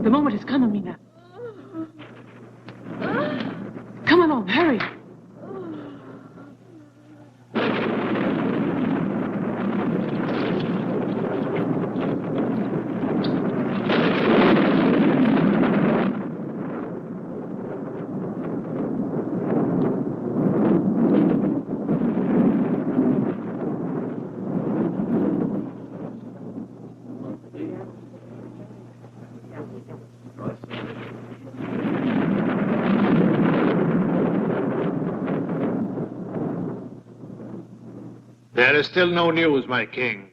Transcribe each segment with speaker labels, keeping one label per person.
Speaker 1: The moment has come, Amina. Come along, hurry.
Speaker 2: There is still no news, my king.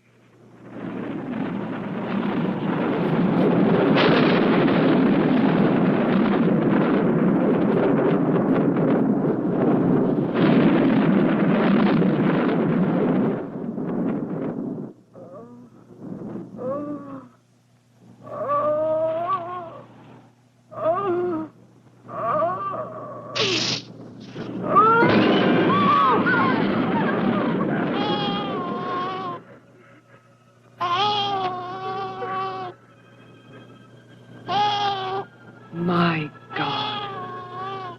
Speaker 1: My God.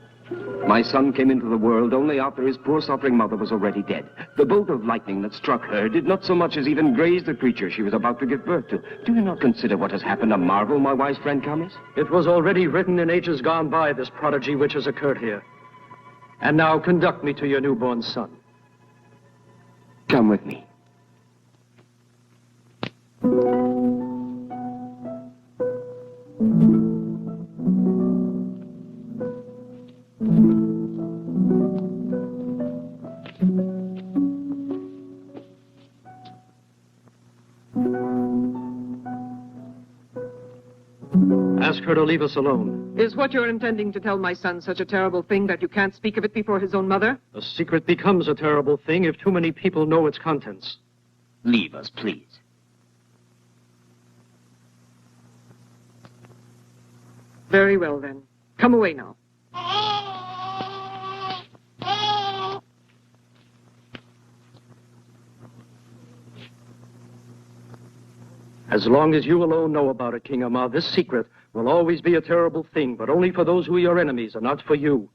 Speaker 3: My son came into the world only after his poor suffering mother was already dead. The bolt of lightning that struck her did not so much as even graze the creature she was about to give birth to. Do you not consider what has happened a marvel, my wise friend Camis?
Speaker 4: It was already written in ages gone by, this prodigy which has occurred here. And now conduct me to your newborn son.
Speaker 3: Come with me.
Speaker 4: Ask her to leave us alone.
Speaker 1: Is what you're intending to tell my son such a terrible thing that you can't speak of it before his own mother?
Speaker 4: A secret becomes a terrible thing if too many people know its contents.
Speaker 3: Leave us, please.
Speaker 1: Very well, then. Come away now.
Speaker 4: As long as you alone know about it, King Amar, this secret will always be a terrible thing, but only for those who are your enemies and not for you.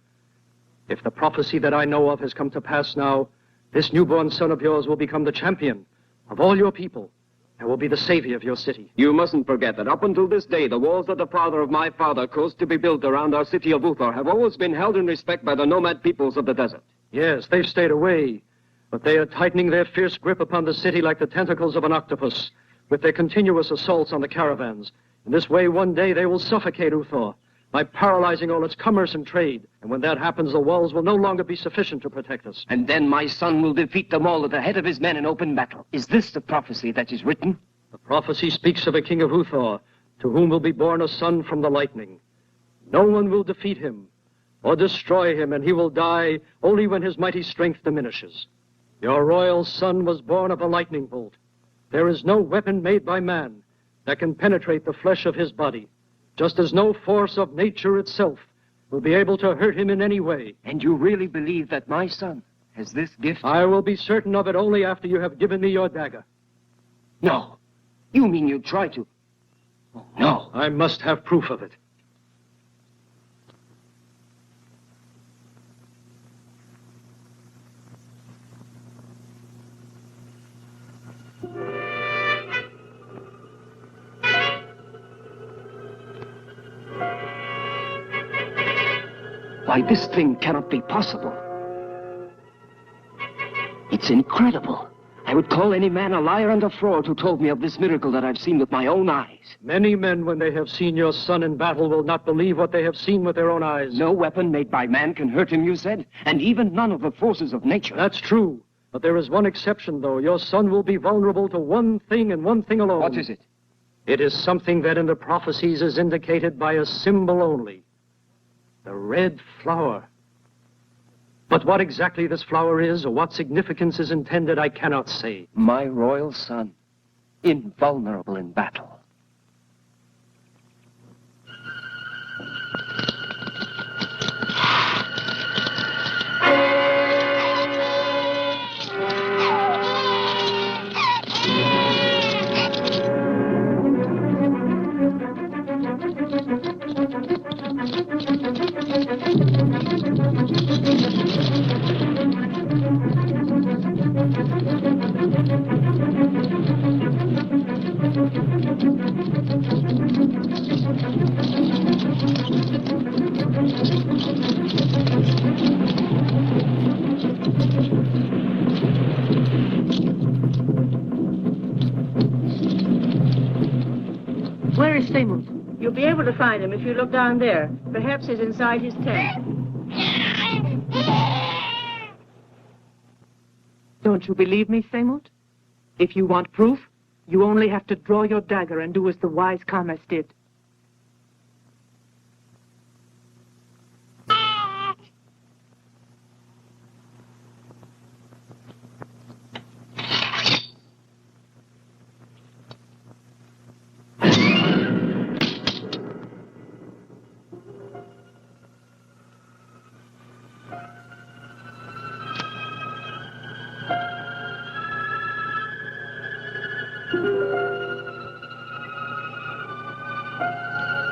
Speaker 4: If the prophecy that I know of has come to pass now, this newborn son of yours will become the champion of all your people and will be the savior of your city.
Speaker 3: You mustn't forget that up until this day, the walls that the father of my father caused to be built around our city of Uthor have always been held in respect by the nomad peoples of the desert.
Speaker 4: Yes, they've stayed away, but they are tightening their fierce grip upon the city like the tentacles of an octopus, with their continuous assaults on the caravans. In this way, one day they will suffocate Uthor by paralyzing all its commerce and trade. And when that happens, the walls will no longer be sufficient to protect us.
Speaker 3: And then my son will defeat them all at the head of his men in open battle. Is this the prophecy that is written?
Speaker 4: The prophecy speaks of a king of Uthor, to whom will be born a son from the lightning. No one will defeat him or destroy him, and he will die only when his mighty strength diminishes. Your royal son was born of a lightning bolt. There is no weapon made by man that can penetrate the flesh of his body, just as no force of nature itself will be able to hurt him in any way.
Speaker 3: And you really believe that my son has this gift?
Speaker 4: I will be certain of it only after you have given me your dagger.
Speaker 3: No. You mean you try to... Oh, no.
Speaker 4: I must have proof of it.
Speaker 3: Why, this thing cannot be possible. It's incredible. I would call any man a liar and a fraud who told me of this miracle that I've seen with my own eyes.
Speaker 4: Many men, when they have seen your son in battle, will not believe what they have seen with their own eyes.
Speaker 3: No weapon made by man can hurt him, you said? And even none of the forces of nature.
Speaker 4: That's true. But there is one exception, though. Your son will be vulnerable to one thing and one thing alone.
Speaker 3: What is it?
Speaker 4: It is something that in the prophecies is indicated by a symbol only. The red flower. But what exactly this flower is, or what significance is intended, I cannot say.
Speaker 3: My royal son, invulnerable in battle.
Speaker 1: Where is Seamus?
Speaker 5: You'll be able to find him if you look down there. Perhaps he's inside his tent.
Speaker 1: Don't you believe me, Seamus? If you want proof, you only have to draw your dagger and do as the wise Kamas did.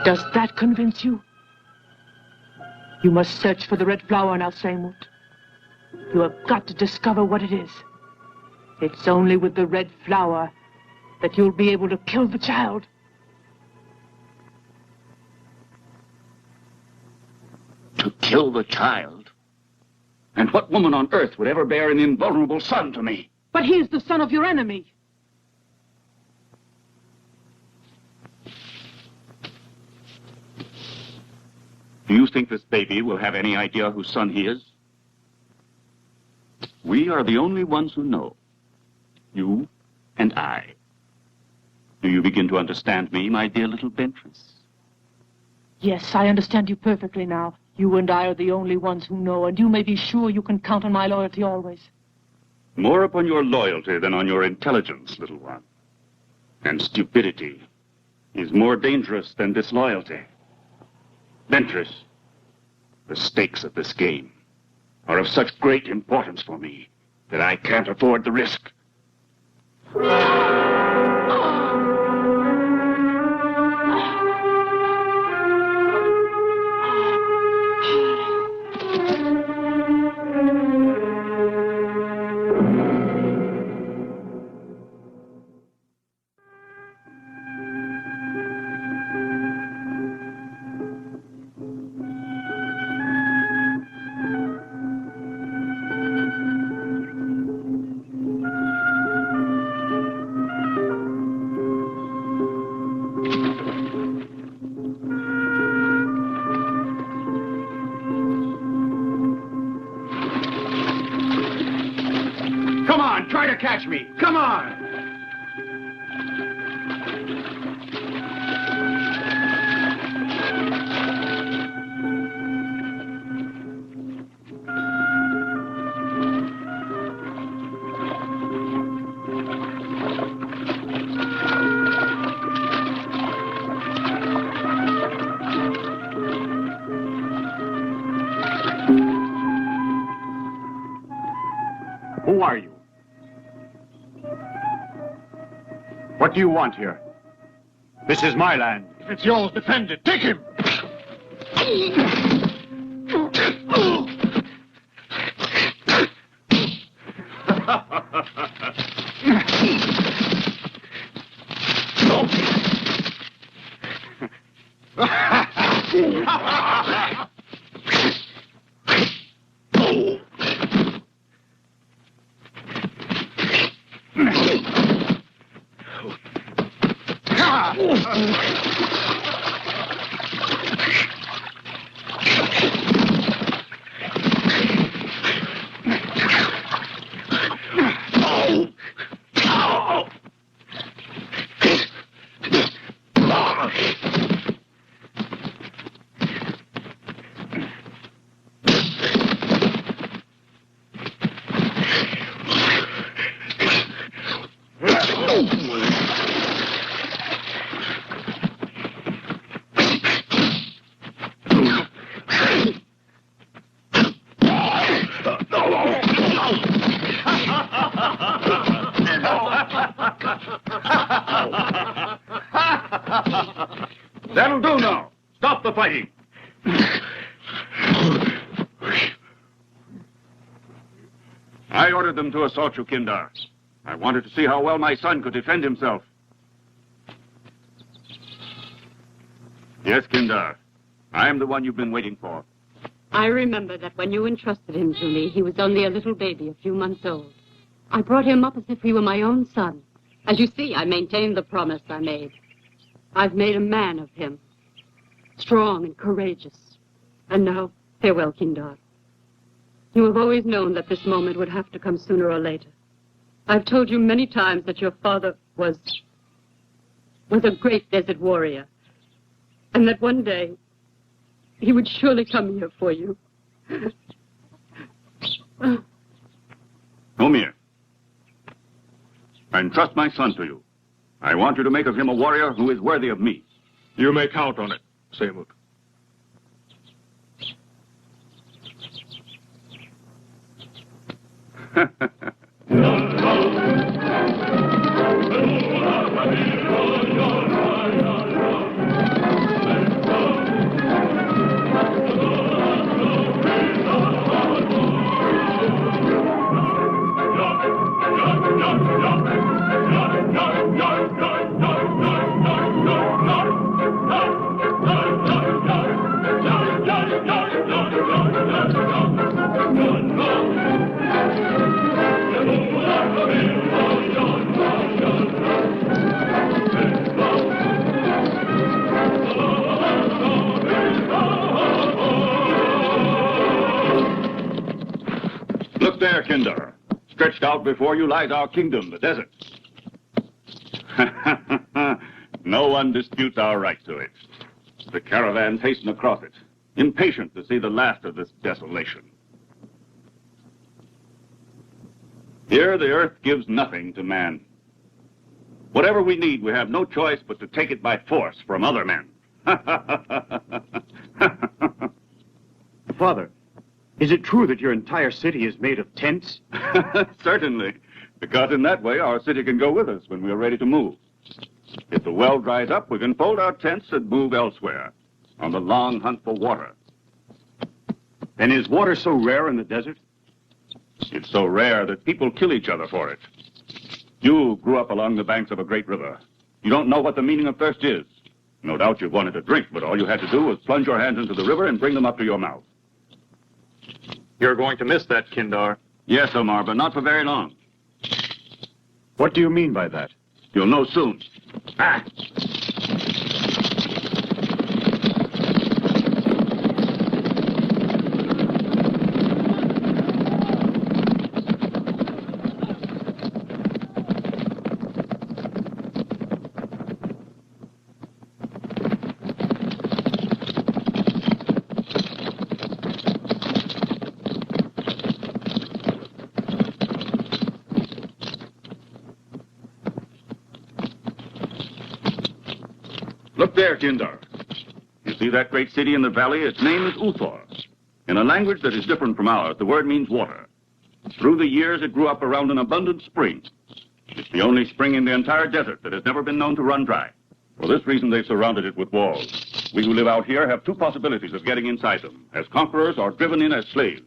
Speaker 1: Does that convince you? You must search for the red flower now, Seamus. You have got to discover what it is. It's only with the red flower that you'll be able to kill the child.
Speaker 6: To kill the child? And what woman on earth would ever bear an invulnerable son to me?
Speaker 1: But he is the son of your enemy.
Speaker 6: Do you think this baby will have any idea whose son he is? We are the only ones who know. You and I. Do you begin to understand me, my dear little Bentress?
Speaker 1: Yes, I understand you perfectly now. You and I are the only ones who know, and you may be sure you can count on my loyalty always.
Speaker 6: More upon your loyalty than on your intelligence, little one. And stupidity is more dangerous than disloyalty. Bentress, the stakes of this game are of such great importance for me that I can't afford the risk.
Speaker 2: Come on, try to catch me. Come on. Who are you? What do you want here? This is my land. If it's yours, defend it. Take him! That'll do now. Stop the fighting. I ordered them to assault you, Kindar. I wanted to see how well my son could defend himself.
Speaker 6: Yes, Kindar. I am the one you've been waiting for.
Speaker 7: I remember that when you entrusted him to me, he was only a little baby, a few months old. I brought him up as if he were my own son. As you see, I maintained the promise I made. I've made a man of him, strong and courageous. And now, farewell, Kindar. You have always known that this moment would have to come sooner or later. I've told you many times that your father was a great desert warrior, and that one day he would surely come here for you.
Speaker 6: Omir, I entrust my son to you. I want you to make of him a warrior who is worthy of me.
Speaker 2: You may count on it, Seymut.
Speaker 6: Look there, Kindar. Stretched out before you lies our kingdom, the desert. No one disputes our right to it. The caravans hasten across it, impatient to see the last of this desolation. Here, the earth gives nothing to man. Whatever we need, we have no choice but to take it by force from other men.
Speaker 2: Father, is it true that your entire city is made of tents?
Speaker 6: Certainly, because in that way our city can go with us when we are ready to move. If the well dries up, we can fold our tents and move elsewhere on the long hunt for water.
Speaker 2: And is water so rare in the desert?
Speaker 6: It's so rare that people kill each other for it. You grew up along the banks of a great river. You don't know what the meaning of thirst is. No doubt you wanted a drink, but all you had to do was plunge your hands into the river and bring them up to your mouth.
Speaker 2: You're going to miss that, Kindar.
Speaker 6: Yes, Omar, but not for very long.
Speaker 2: What do you mean by that?
Speaker 6: You'll know soon. Ah! Look there, Kindar. You see that great city in the valley? Its name is Uthor. In a language that is different from ours, the word means water. Through the years, it grew up around an abundant spring. It's the only spring in the entire desert that has never been known to run dry. For this reason, they've surrounded it with walls. We who live out here have two possibilities of getting inside them, as conquerors or driven in as slaves.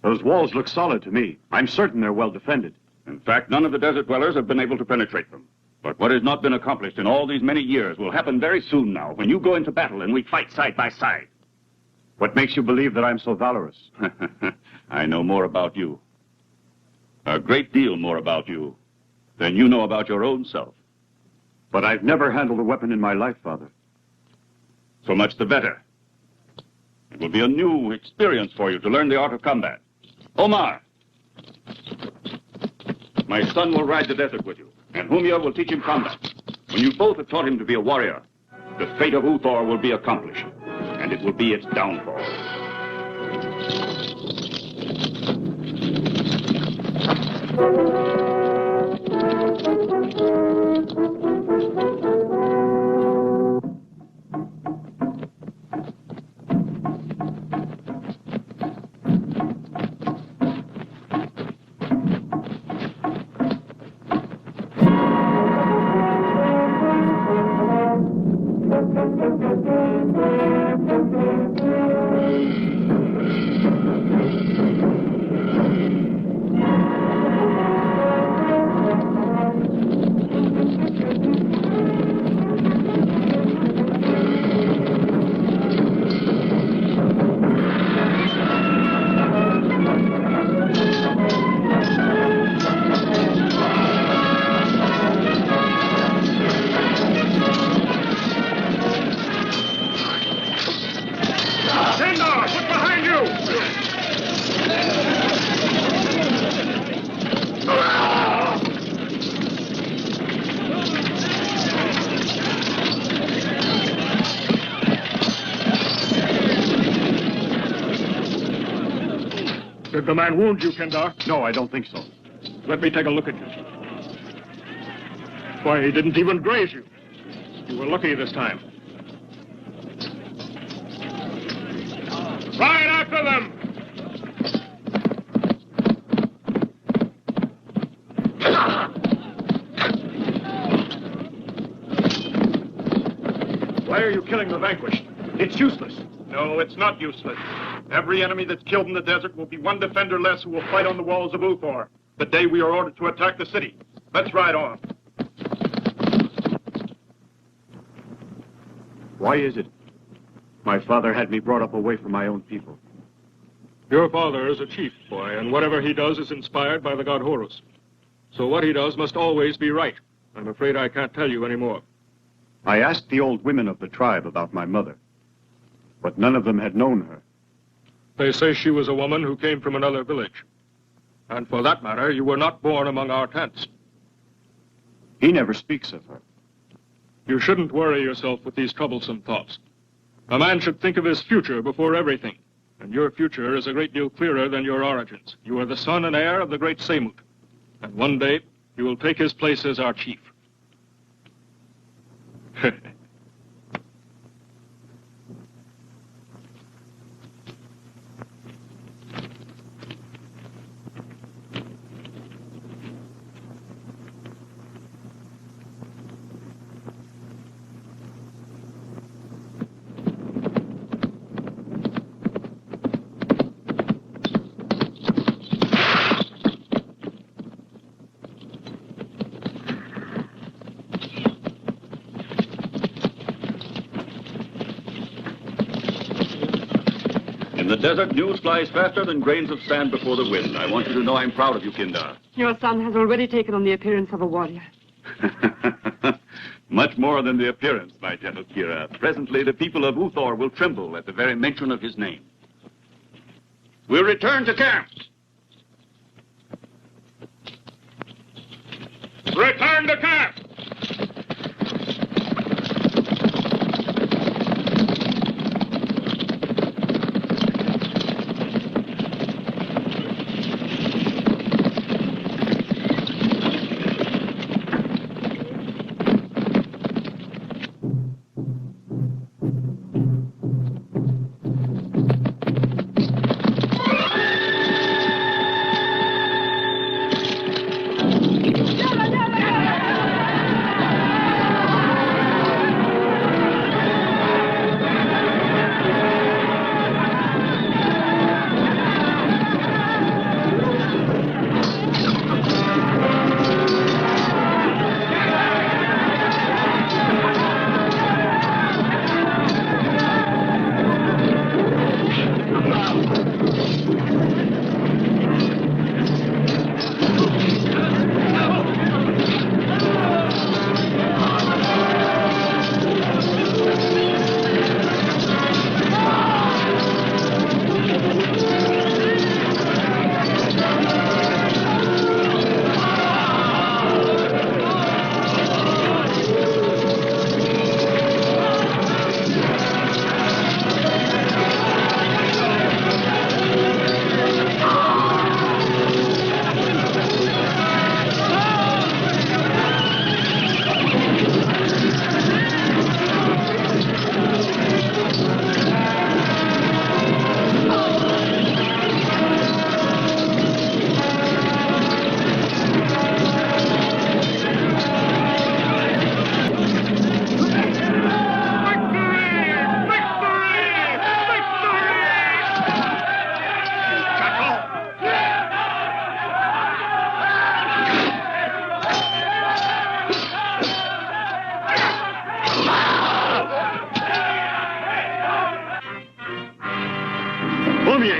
Speaker 2: Those walls look solid to me. I'm certain they're well defended.
Speaker 6: In fact, none of the desert dwellers have been able to penetrate them. But what has not been accomplished in all these many years will happen very soon now, when you go into battle and we fight side by side.
Speaker 2: What makes you believe that I'm so valorous?
Speaker 6: I know more about you. A great deal more about you than you know about your own self.
Speaker 2: But I've never handled a weapon in my life, Father.
Speaker 6: So much the better. It will be a new experience for you to learn the art of combat. Omar! My son will ride the desert with you, and Humia will teach him combat. When you both have taught him to be a warrior, the fate of Uthor will be accomplished, and it will be its downfall.
Speaker 8: Did the man wound you, Kindar?
Speaker 2: No, I don't think so.
Speaker 8: Let me take a look at you. Why, he didn't even graze you. You were lucky this time. Right after them!
Speaker 2: Why are you killing the vanquished? It's useless.
Speaker 8: No, it's not useless. Every enemy that's killed in the desert will be one defender less who will fight on the walls of Uthor the day we are ordered to attack the city. Let's ride on.
Speaker 2: Why is it? My father had me brought up away from my own people.
Speaker 8: Your father is a chief, boy, and whatever he does is inspired by the god Horus. So what he does must always be right. I'm afraid I can't tell you anymore.
Speaker 2: I asked the old women of the tribe about my mother, but none of them had known her.
Speaker 8: They say she was a woman who came from another village. And for that matter, you were not born among our tents.
Speaker 2: He never speaks of her.
Speaker 8: You shouldn't worry yourself with these troublesome thoughts. A man should think of his future before everything. And your future is a great deal clearer than your origins. You are the son and heir of the great Samut. And one day, you will take his place as our chief.
Speaker 6: In the desert, news flies faster than grains of sand before the wind. I want you to know I'm proud of you, Kindar.
Speaker 7: Your son has already taken on the appearance of a warrior.
Speaker 6: Much more than the appearance, my gentle Kira. Presently, the people of Uthor will tremble at the very mention of his name. We'll return to camp.
Speaker 8: Return to camp!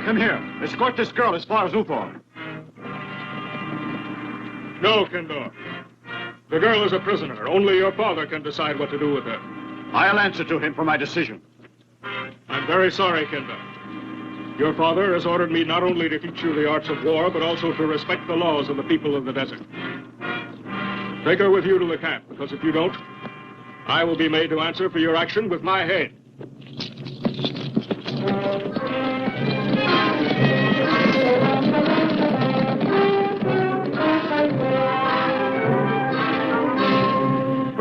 Speaker 2: Come here. Escort this girl as far as Uthor.
Speaker 8: No, Kindar. The girl is a prisoner. Only your father can decide what to do with her.
Speaker 2: I'll answer to him for my decision.
Speaker 8: I'm very sorry, Kindar. Your father has ordered me not only to teach you the arts of war, but also to respect the laws of the people of the desert. Take her with you to the camp, because if you don't, I will be made to answer for your action with my head.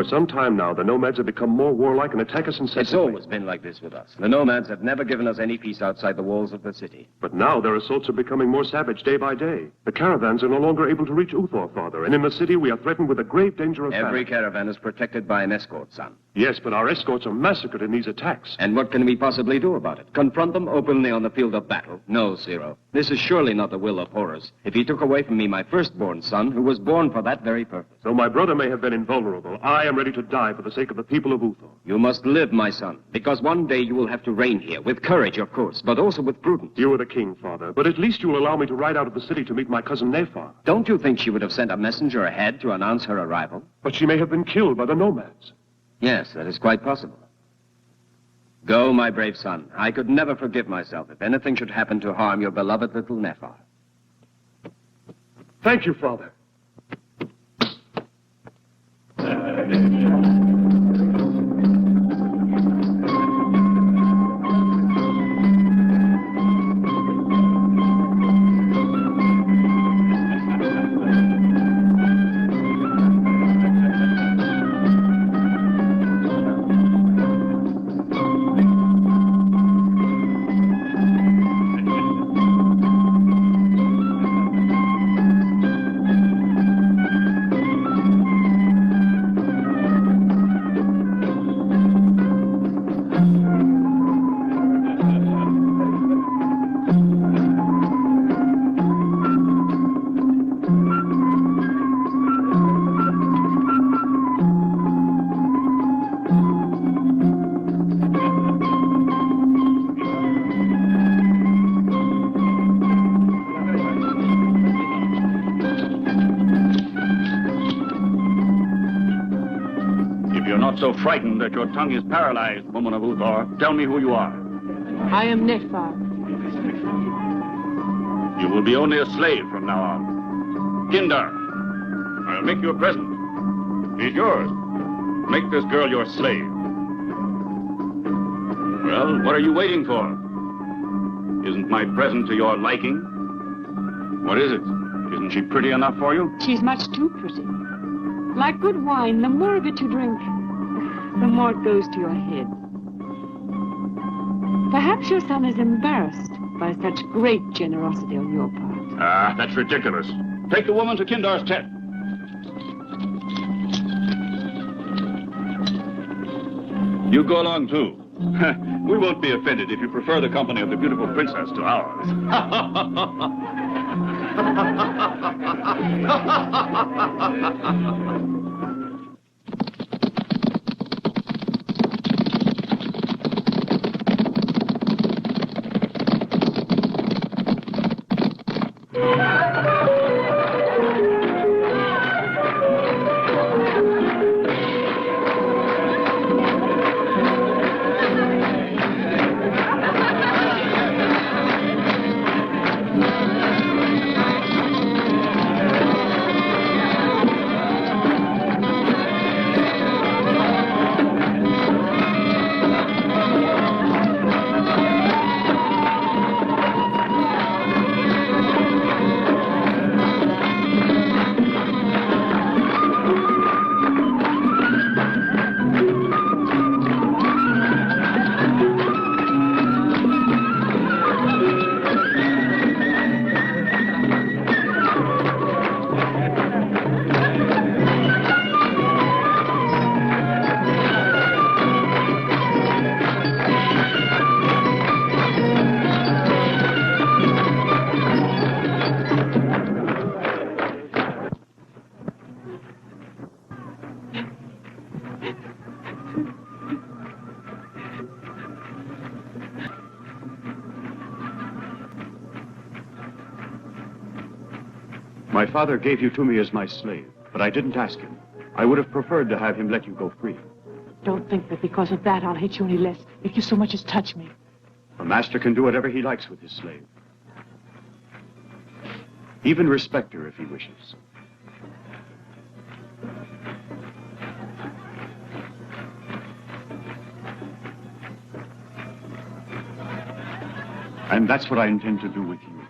Speaker 9: For some time now, the nomads have become more warlike and attack us incessantly.
Speaker 3: It's always been like this with us. The nomads have never given us any peace outside the walls of the city.
Speaker 9: But now their assaults are becoming more savage day by day. The caravans are no longer able to reach Uthor, Father, and in the city we are threatened with a grave danger of
Speaker 3: Every
Speaker 9: famine.
Speaker 3: caravan is protected by an escort, son.
Speaker 9: Yes, but our escorts are massacred in these attacks.
Speaker 3: And what can we possibly do about it? Confront them openly on the field of battle? No, Zero. This is surely not the will of Horus. If he took away from me my firstborn son, who was born for that very purpose.
Speaker 9: Though my brother may have been invulnerable, I am ready to die for the sake of the people of Uthor.
Speaker 3: You must live, my son, because one day you will have to reign here, with courage, of course, but also with prudence.
Speaker 9: You are the king, Father, but at least you will allow me to ride out of the city to meet my cousin Nephar.
Speaker 3: Don't you think she would have sent a messenger ahead to announce her arrival?
Speaker 9: But she may have been killed by the nomads.
Speaker 3: Yes, that is quite possible. Go, my brave son. I could never forgive myself if anything should happen to harm your beloved little Nephar.
Speaker 9: Thank you, Father.
Speaker 6: So frightened that your tongue is paralyzed, woman of Uthor. Tell me who you are.
Speaker 1: I am Nephar.
Speaker 6: You will be only a slave from now on. Kindar, I'll make you a present. She's yours. Make this girl your slave. Well, what are you waiting for? Isn't my present to your liking? What is it? Isn't she pretty enough for you?
Speaker 7: She's much too pretty. Like good wine, the more of it you drink, the more it goes to your head. Perhaps your son is embarrassed by such great generosity on your part.
Speaker 6: Ah, that's ridiculous. Take the woman to Kindar's tent. You go along, too. We won't be offended if you prefer the company of the beautiful princess to ours. My father gave you to me as my slave, but I didn't ask him. I would have preferred to have him let you go free.
Speaker 1: Don't think that because of that I'll hate you any less if you so much as touch me.
Speaker 9: A master can do whatever he likes with his slave. Even respect her if he wishes. And that's what I intend to do with you.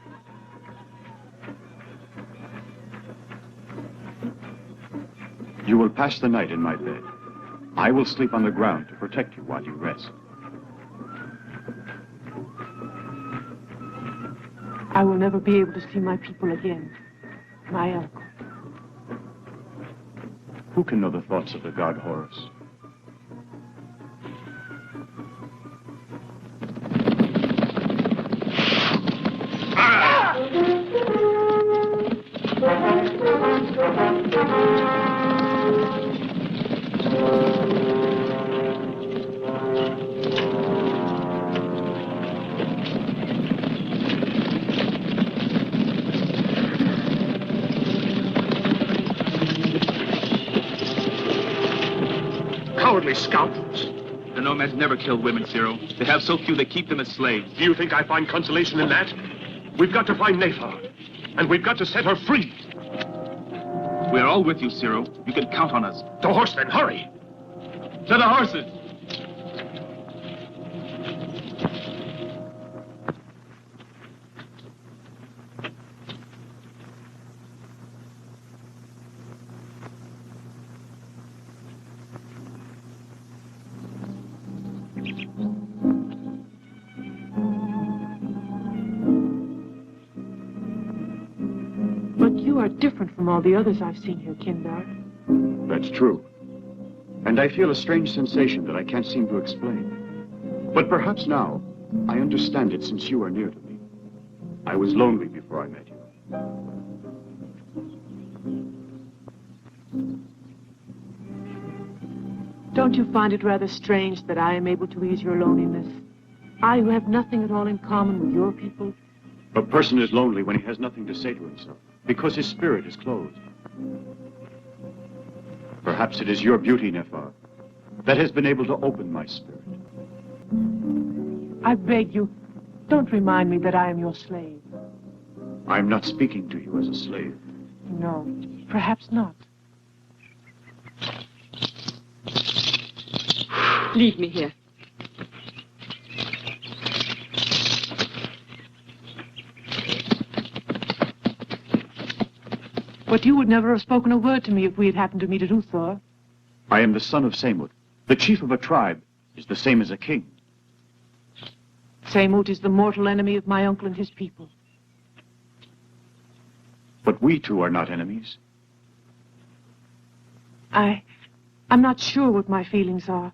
Speaker 9: You will pass the night in my bed.
Speaker 2: I will sleep on the ground to protect you while you rest.
Speaker 1: I will never be able to see my people again. My uncle.
Speaker 2: Who can know the thoughts of the god Horus?
Speaker 9: Cowardly scoundrels.
Speaker 10: The nomads never kill women, Cyril. They have so few they keep them as slaves.
Speaker 9: Do you think I find consolation in that? We've got to find Nephar, and we've got to set her free.
Speaker 10: We're all with you, Cyril. You can count on us.
Speaker 9: The horse, then, hurry!
Speaker 10: To the horses!
Speaker 1: But you are different from all the others I've seen here, Kindar.
Speaker 2: That's true. And I feel a strange sensation that I can't seem to explain. But perhaps now, I understand it since you are near to me. I was lonely before I met you.
Speaker 1: Don't you find it rather strange that I am able to ease your loneliness? I who have nothing at all in common with your people?
Speaker 2: A person is lonely when he has nothing to say to himself, because his spirit is closed. Perhaps it is your beauty, Nephar, that has been able to open my spirit.
Speaker 1: I beg you, don't remind me that I am your slave.
Speaker 2: I am not speaking to you as a slave.
Speaker 1: No, perhaps not.
Speaker 7: Leave me here.
Speaker 1: But you would never have spoken a word to me if we had happened to meet at Uthor.
Speaker 2: I am the son of Samut. The chief of a tribe is the same as a king.
Speaker 1: Samut is the mortal enemy of my uncle and his people.
Speaker 2: But we two are not enemies.
Speaker 1: I'm not sure what my feelings are.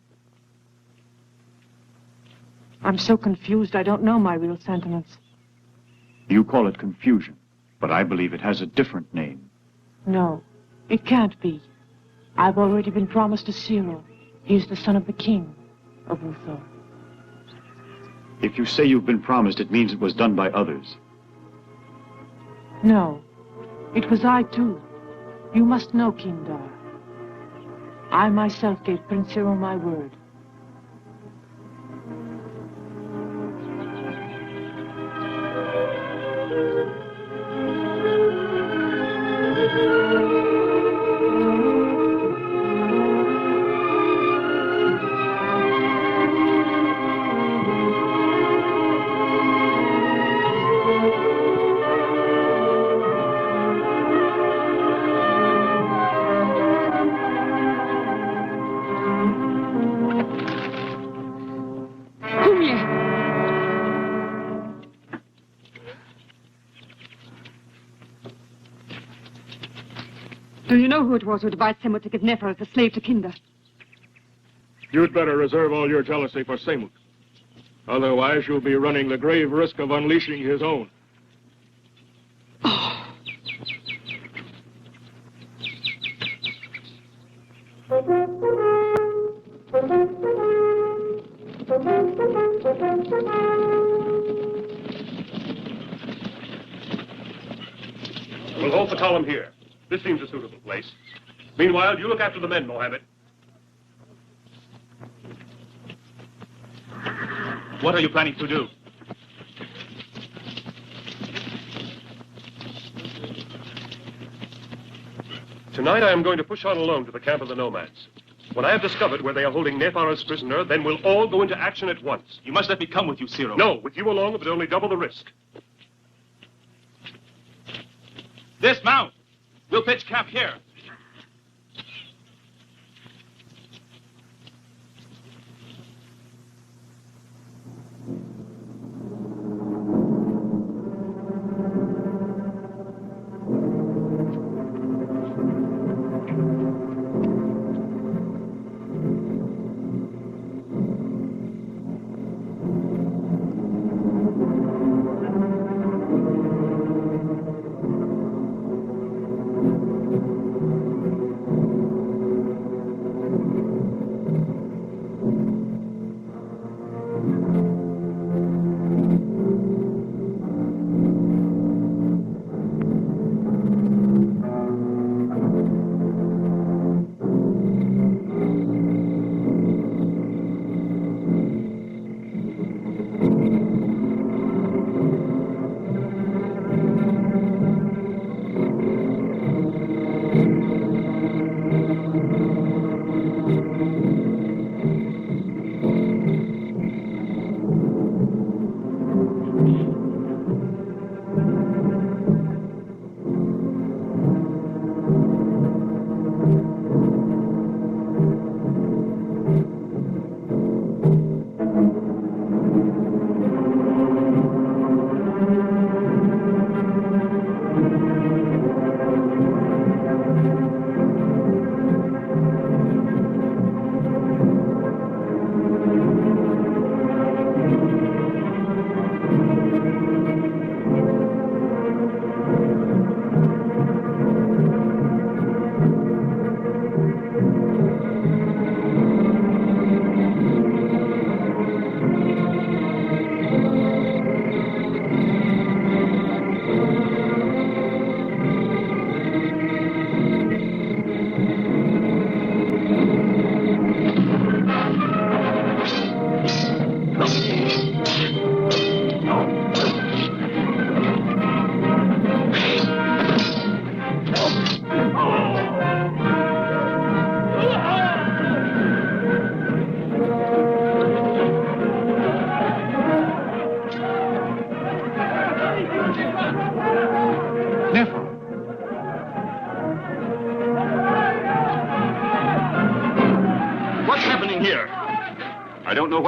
Speaker 1: I'm so confused I don't know my real sentiments.
Speaker 2: You call it confusion, but I believe it has a different name.
Speaker 1: No, it can't be. I've already been promised a Cyril. He's the son of the king of Uthor.
Speaker 2: If you say you've been promised, it means it was done by others.
Speaker 1: No, it was I too. You must know, Kindar. I myself gave Prince Cyril my word.
Speaker 7: Do you know who it was who devised Samut to give Nephar as a slave to Kindar?
Speaker 8: You'd better reserve all your jealousy for Samut. Otherwise, you'll be running the grave risk of unleashing his own.
Speaker 9: We'll hold the column here. This seems a suitable place. Meanwhile, you look after the men, Mohammed.
Speaker 10: What are you planning to do?
Speaker 9: Tonight I am going to push on alone to the camp of the nomads. When I have discovered where they are holding Nephar as prisoner, then we'll all go into action at once.
Speaker 10: You must let me come with you, Cyril.
Speaker 9: No, with you along, it would only double the risk.
Speaker 10: Dismount! We'll pitch camp here.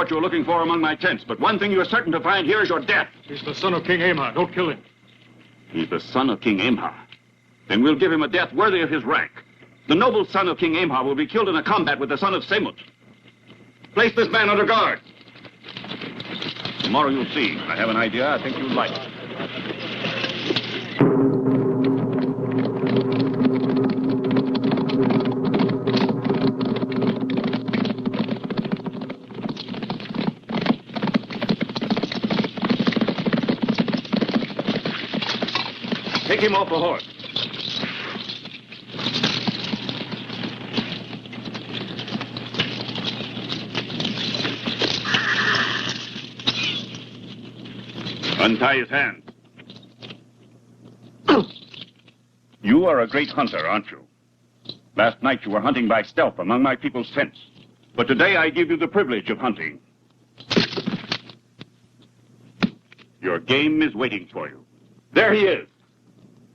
Speaker 6: what you're looking for among my tents, but one thing you're certain to find here is your death.
Speaker 8: He's the son of King Aemha. Don't kill him.
Speaker 6: He's the son of King Aemha. Then we'll give him a death worthy of his rank. The noble son of King Aemha will be killed in a combat with the son of Semut. Place this man under guard. Tomorrow you'll see. I have an idea I think you'll like. Take him off the horse. Untie his hands. You are a great hunter, aren't you? Last night you were hunting by stealth among my people's tents. But today I give you the privilege of hunting. Your game is waiting for you. There he is.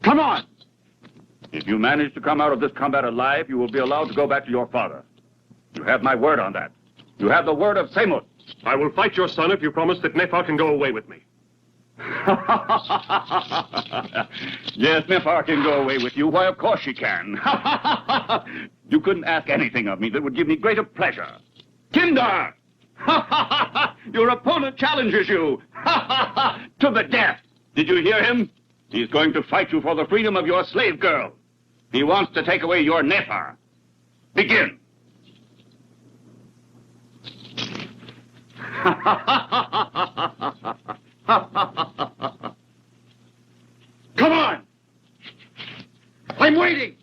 Speaker 6: Come on! If you manage to come out of this combat alive, you will be allowed to go back to your father. You have my word on that. You have the word of Semut.
Speaker 9: I will fight your son if you promise that Nephar can go away with me.
Speaker 6: Yes, Nephar can go away with you. Why, of course she can. You couldn't ask anything of me that would give me greater pleasure. Kindar! Your opponent challenges you to the death. Did you hear him? He's going to fight you for the freedom of your slave girl. He wants to take away your Nephar. Begin. Come on! I'm waiting!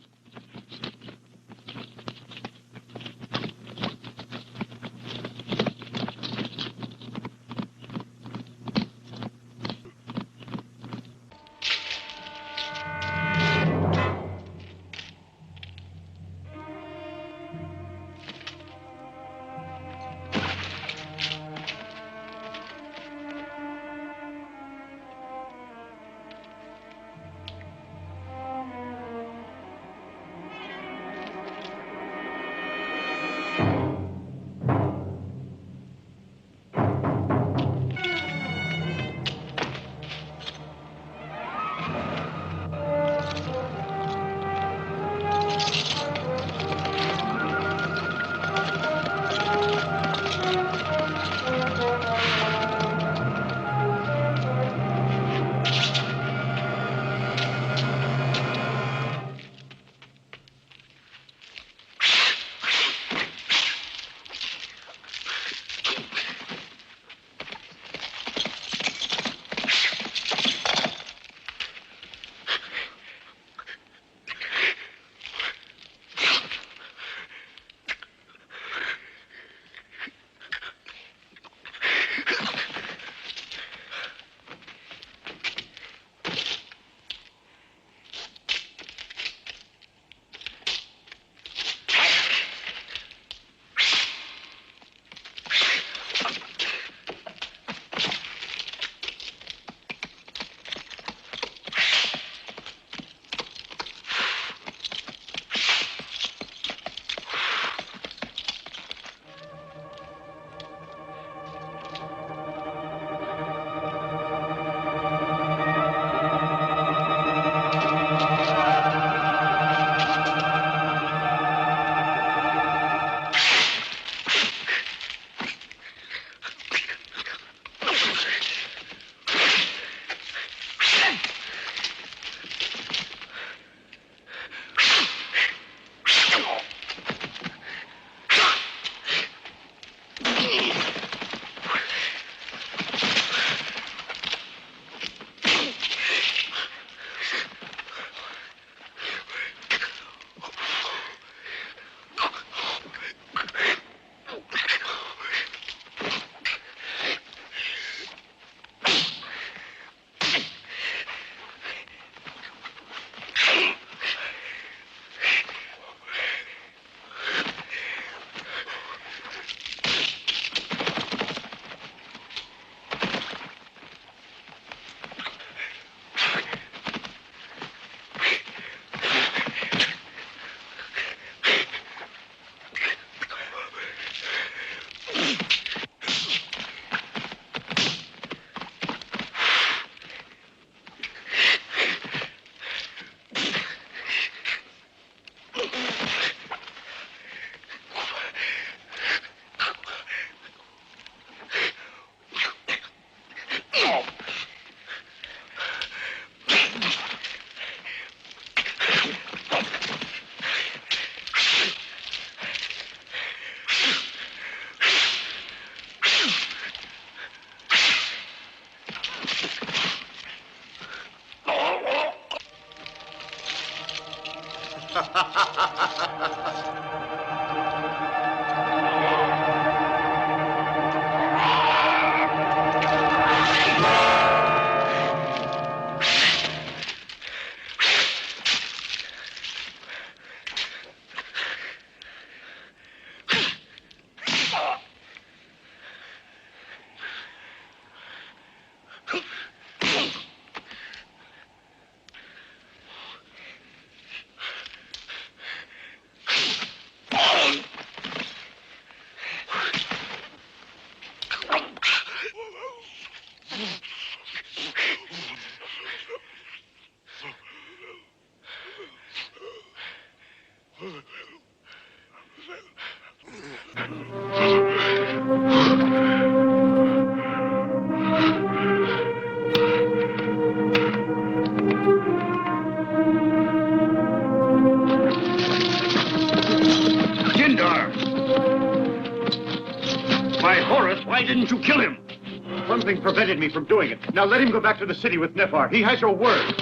Speaker 2: Something prevented me from doing it. Now let him go back to the city with Nefar. He has your word.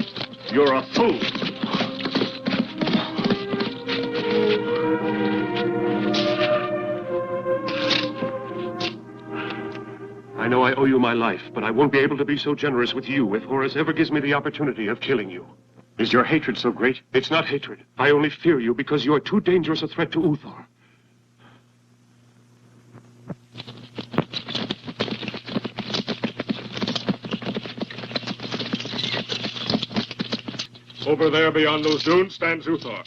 Speaker 6: You're a fool.
Speaker 9: I know I owe you my life, but I won't be able to be so generous with you if Horus ever gives me the opportunity of killing you.
Speaker 2: Is your hatred so great?
Speaker 9: It's not hatred. I only fear you because you're too dangerous a threat to Uthor.
Speaker 8: Over there beyond those dunes stands Uthor.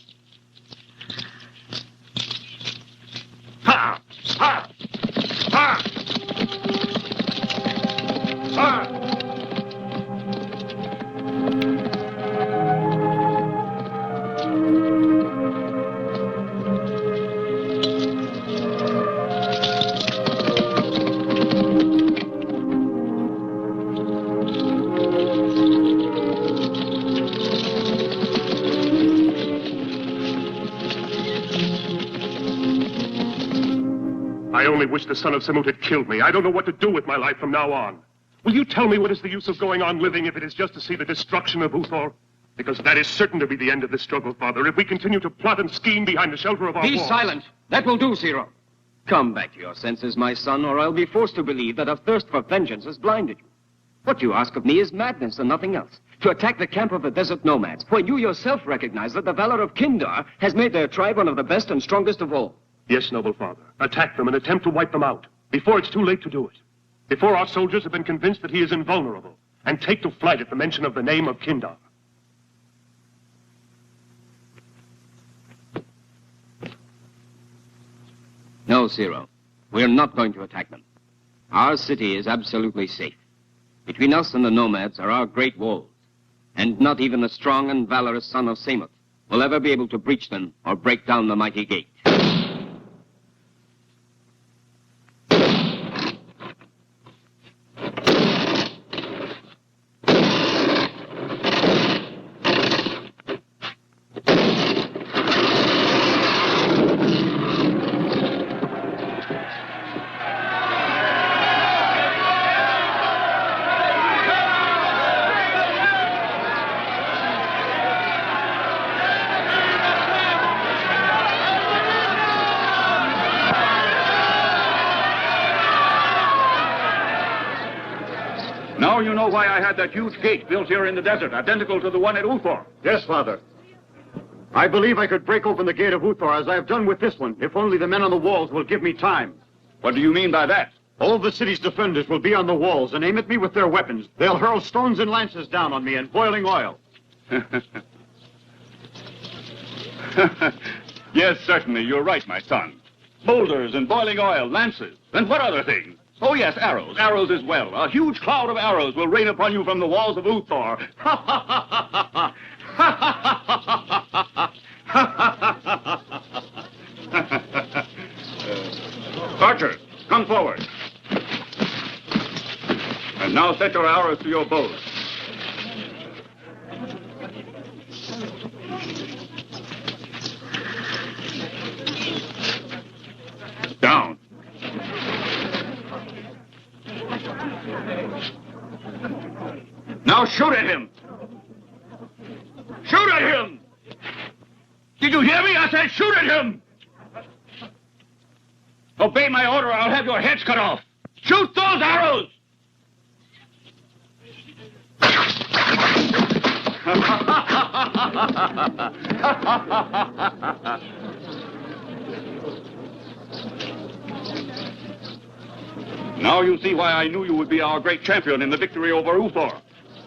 Speaker 6: Ha! Ha! Ha! Ha!
Speaker 9: I only wish the son of Samut had killed me. I don't know what to do with my life from now on. Will you tell me what is the use of going on living if it is just to see the destruction of Uthor? Because that is certain to be the end of this struggle, Father, if we continue to plot and scheme behind the shelter of our
Speaker 3: Be
Speaker 9: walls.
Speaker 3: silent. That will do, Zero. Come back to your senses, my son, or I'll be forced to believe that a thirst for vengeance has blinded you. What you ask of me is madness and nothing else. To attack the camp of the desert nomads, when you yourself recognize that the valor of Kindar has made their tribe one of the best and strongest of all.
Speaker 9: Yes, noble father. Attack them and attempt to wipe them out. Before it's too late to do it. Before our soldiers have been convinced that he is invulnerable. And take to flight at the mention of the name of Kindar.
Speaker 3: No, Zero. We're not going to attack them. Our city is absolutely safe. Between us and the nomads are our great walls. And not even the strong and valorous son of Samut will ever be able to breach them or break down the mighty gate.
Speaker 6: Now you know why I had that huge gate built here in the desert, identical to the one at Uthor.
Speaker 2: Yes, Father. I believe I could break open the gate of Uthor as I have done with this one, if only the men on the walls will give me time.
Speaker 6: What do you mean by that?
Speaker 2: All the city's defenders will be on the walls and aim at me with their weapons. They'll hurl stones and lances down on me and boiling oil.
Speaker 6: Yes, certainly, you're right, my son. Boulders and boiling oil, lances, and what other things? Oh, yes, arrows. Arrows as well. A huge cloud of arrows will rain upon you from the walls of Uthor. Archers, come forward. And now set your arrows to your bows. Down. Now shoot at him! Shoot at him! Did you hear me? I said shoot at him! Obey my order or I'll have your heads cut off! Shoot those arrows! Now you see why I knew you would be our great champion in the victory over Uthor.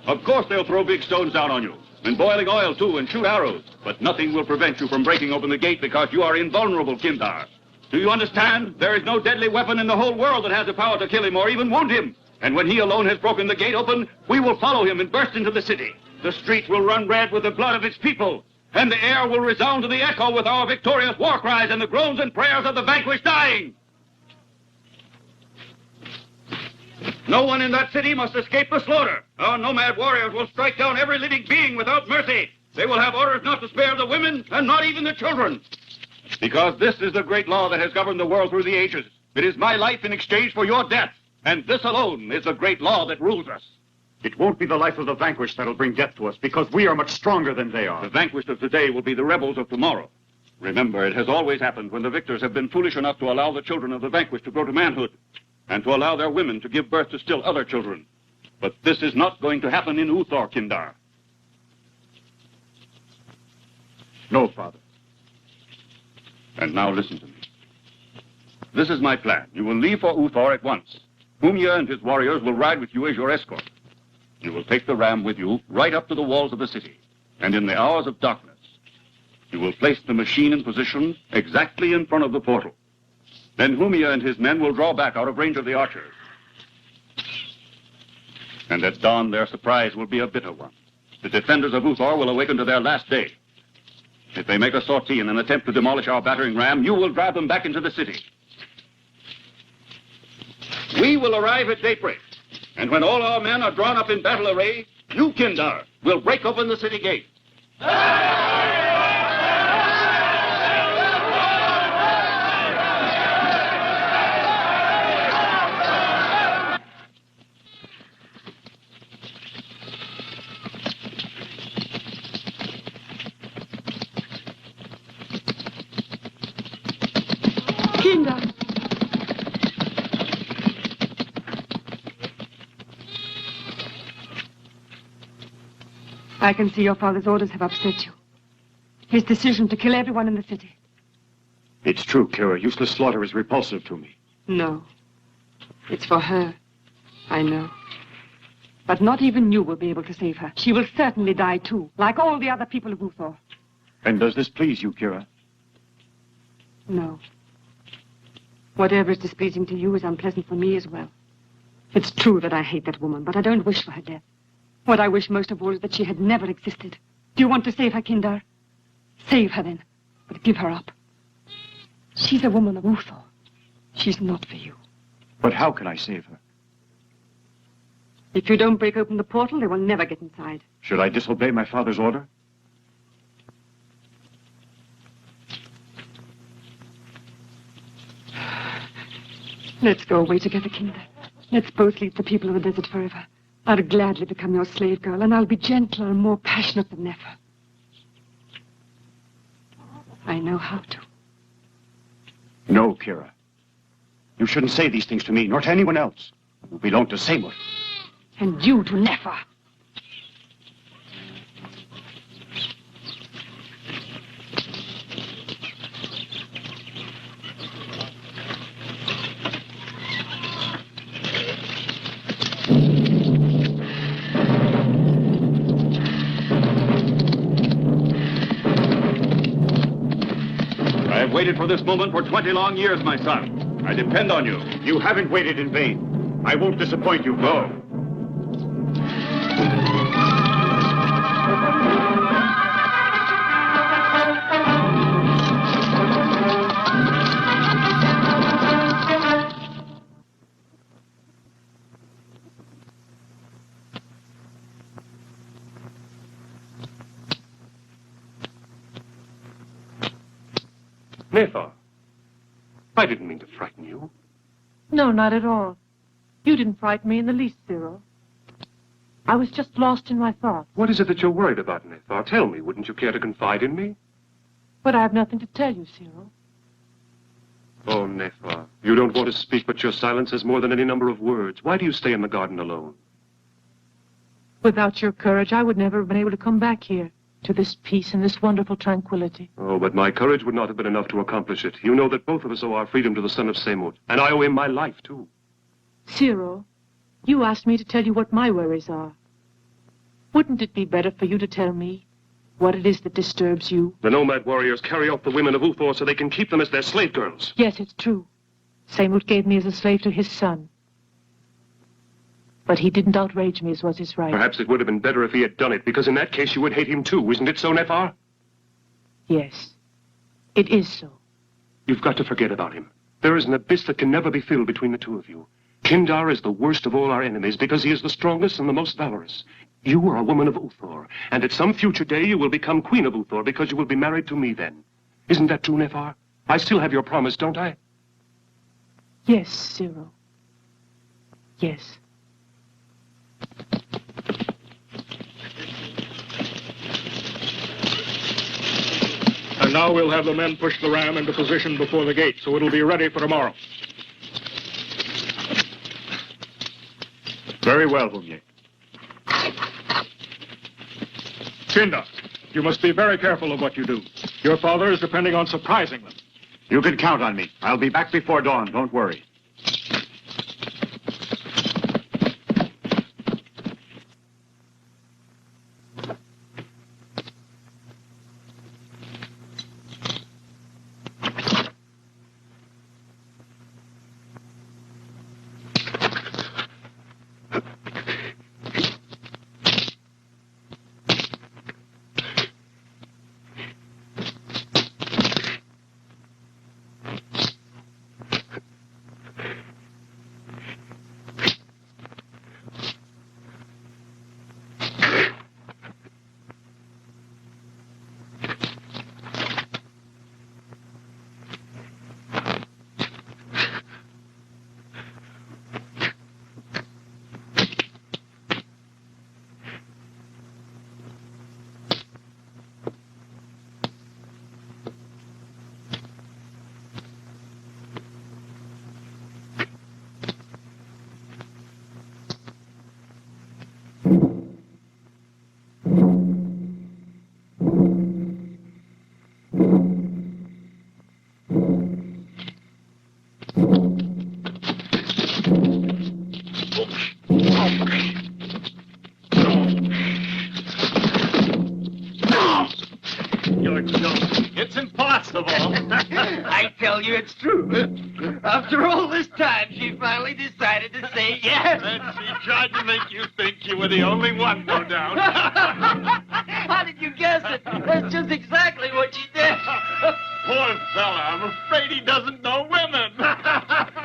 Speaker 6: Of course they'll throw big stones down on you, and boiling oil too, and shoot arrows. But nothing will prevent you from breaking open the gate because you are invulnerable, Kindar. Do you understand? There is no deadly weapon in the whole world that has the power to kill him or even wound him. And when he alone has broken the gate open, we will follow him and burst into the city. The streets will run red with the blood of its people, and the air will resound to the echo with our victorious war cries and the groans and prayers of the vanquished dying. No one in that city must escape the slaughter. Our nomad warriors will strike down every living being without mercy. They will have orders not to spare the women and not even the children. Because this is the great law that has governed the world through the ages. It is my life in exchange for your death. And this alone is the great law that rules us.
Speaker 2: It won't be the life of the vanquished that'll bring death to us, because we are much stronger than they are.
Speaker 6: The vanquished of today will be the rebels of tomorrow. Remember, it has always happened when the victors have been foolish enough to allow the children of the vanquished to grow to manhood, and to allow their women to give birth to still other children. But this is not going to happen in Uthor, Kindar.
Speaker 2: No, Father.
Speaker 6: And now listen to me. This is my plan. You will leave for Uthor at once. Humya and his warriors will ride with you as your escort. You will take the ram with you right up to the walls of the city. And in the hours of darkness, you will place the machine in position exactly in front of the portal. Then Humya and his men will draw back out of range of the archers. And at dawn, their surprise will be a bitter one. The defenders of Uthor will awaken to their last day. If they make a sortie in an attempt to demolish our battering ram, you will drive them back into the city. We will arrive at daybreak, and when all our men are drawn up in battle array, you, Kindar, will break open the city gate.
Speaker 5: Kindar.
Speaker 11: I can see your father's orders have upset you. His decision to kill everyone in the city.
Speaker 2: It's true, Kira. Useless slaughter is repulsive to me.
Speaker 11: No. It's for her. I know. But not even you will be able to save her. She will certainly die too, like all the other people of Uthor.
Speaker 2: And does this please you, Kira?
Speaker 11: No. Whatever is displeasing to you is unpleasant for me as well. It's true that I hate that woman, but I don't wish for her death. What I wish most of all is that she had never existed. Do you want to save her, Kindar? Save her then, but give her up. She's a woman of Uthor. She's not for you.
Speaker 2: But how can I save her?
Speaker 11: If you don't break open the portal, they will never get inside.
Speaker 2: Should I disobey my father's order?
Speaker 11: Let's go away together, Kindar. Let's both leave the people of the desert forever. I'll gladly become your slave girl, and I'll be gentler and more passionate than ever. I know how to.
Speaker 2: No, Kira. You shouldn't say these things to me, nor to anyone else who belong to Samut.
Speaker 11: And you to Nefer.
Speaker 6: I have waited for this moment for 20 long years, my son. I depend on you.
Speaker 2: You haven't waited in vain. I won't disappoint you,
Speaker 6: Go.
Speaker 9: Nefer, I didn't mean to frighten you.
Speaker 1: No, not at all. You didn't frighten me in the least, Cyril. I was just lost in my thoughts.
Speaker 9: What is it that you're worried about, Nefer? Tell me, wouldn't you care to confide in me?
Speaker 1: But I have nothing to tell you, Cyril.
Speaker 9: Oh, Nefer, you don't want to speak, but your silence has more than any number of words. Why do you stay in the garden alone?
Speaker 1: Without your courage, I would never have been able to come back here, to this peace and this wonderful tranquility.
Speaker 9: Oh, but my courage would not have been enough to accomplish it. You know that both of us owe our freedom to the son of Samut, and I owe him my life, too.
Speaker 1: Cyril, you asked me to tell you what my worries are. Wouldn't it be better for you to tell me what it is that disturbs you?
Speaker 9: The nomad warriors carry off the women of Uthor so they can keep them as their slave girls.
Speaker 1: Yes, it's true. Samut gave me as a slave to his son. But he didn't outrage me as was his right.
Speaker 9: Perhaps it would have been better if he had done it, because in that case you would hate him too, isn't it so, Nefer?
Speaker 1: Yes, it is so.
Speaker 9: You've got to forget about him. There is an abyss that can never be filled between the two of you. Kindar is the worst of all our enemies because he is the strongest and the most valorous. You are a woman of Uthor, and at some future day you will become queen of Uthor because you will be married to me then. Isn't that true, Nefer? I still have your promise, don't I?
Speaker 1: Yes, Cyril. Yes.
Speaker 8: And now we'll have the men push the ram into position before the gate, so it'll be ready for tomorrow.
Speaker 2: Very well, Hounier.
Speaker 8: Kindar, you must be very careful of what you do. Your father is depending on surprising them.
Speaker 2: You can count on me. I'll be back before dawn, don't worry.
Speaker 12: It's impossible. I tell you it's true. After all this time, she finally decided to say yes.
Speaker 13: And she tried to make you think you were the only one, no doubt.
Speaker 12: How did you guess it? That's just exactly what she did.
Speaker 13: Poor fella, I'm afraid he doesn't know women.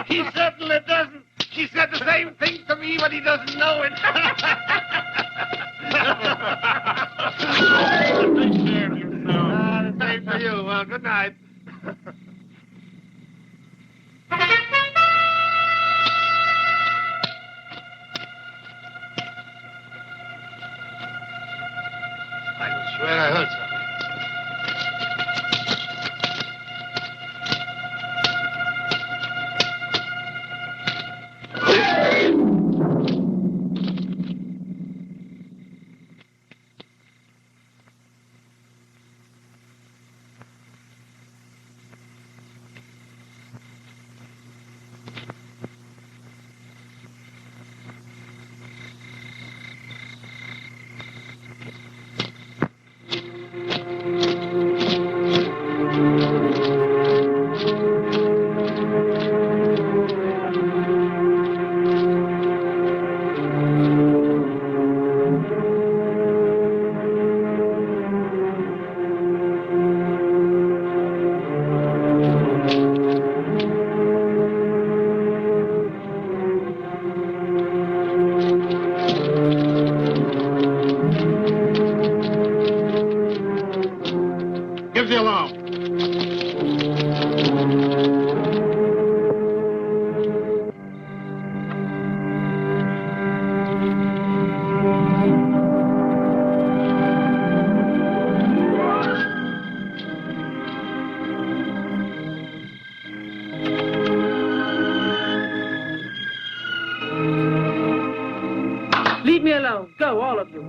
Speaker 12: He certainly doesn't. She said the same thing to me, but he doesn't know it.
Speaker 13: Take care of yourself.
Speaker 12: The same to you. Well, good night. I swear I heard something. Give the alarm.
Speaker 5: Leave me alone. Go, all of you.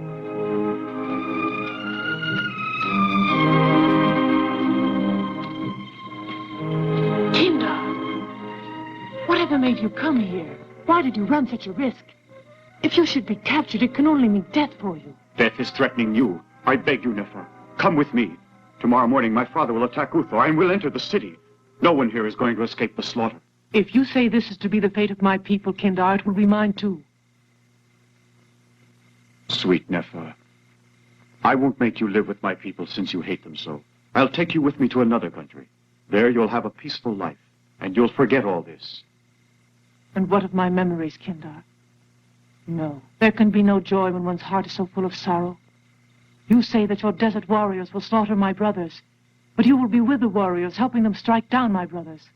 Speaker 1: Whatever made you come here? Why did you run such a risk? If you should be captured, it can only mean death for you.
Speaker 2: Death is threatening you. I beg you, Nefer. Come with me. Tomorrow morning, my father will attack Uthor and will enter the city. No one here is going to escape the slaughter.
Speaker 1: If you say this is to be the fate of my people, Kindar, it will be mine too.
Speaker 2: Sweet Nefer, I won't make you live with my people since you hate them so. I'll take you with me to another country. There you'll have a peaceful life, and you'll forget all this.
Speaker 1: And what of my memories, Kindar? No, there can be no joy when one's heart is so full of sorrow. You say that your desert warriors will slaughter my brothers, but you will be with the warriors, helping them strike down my brothers.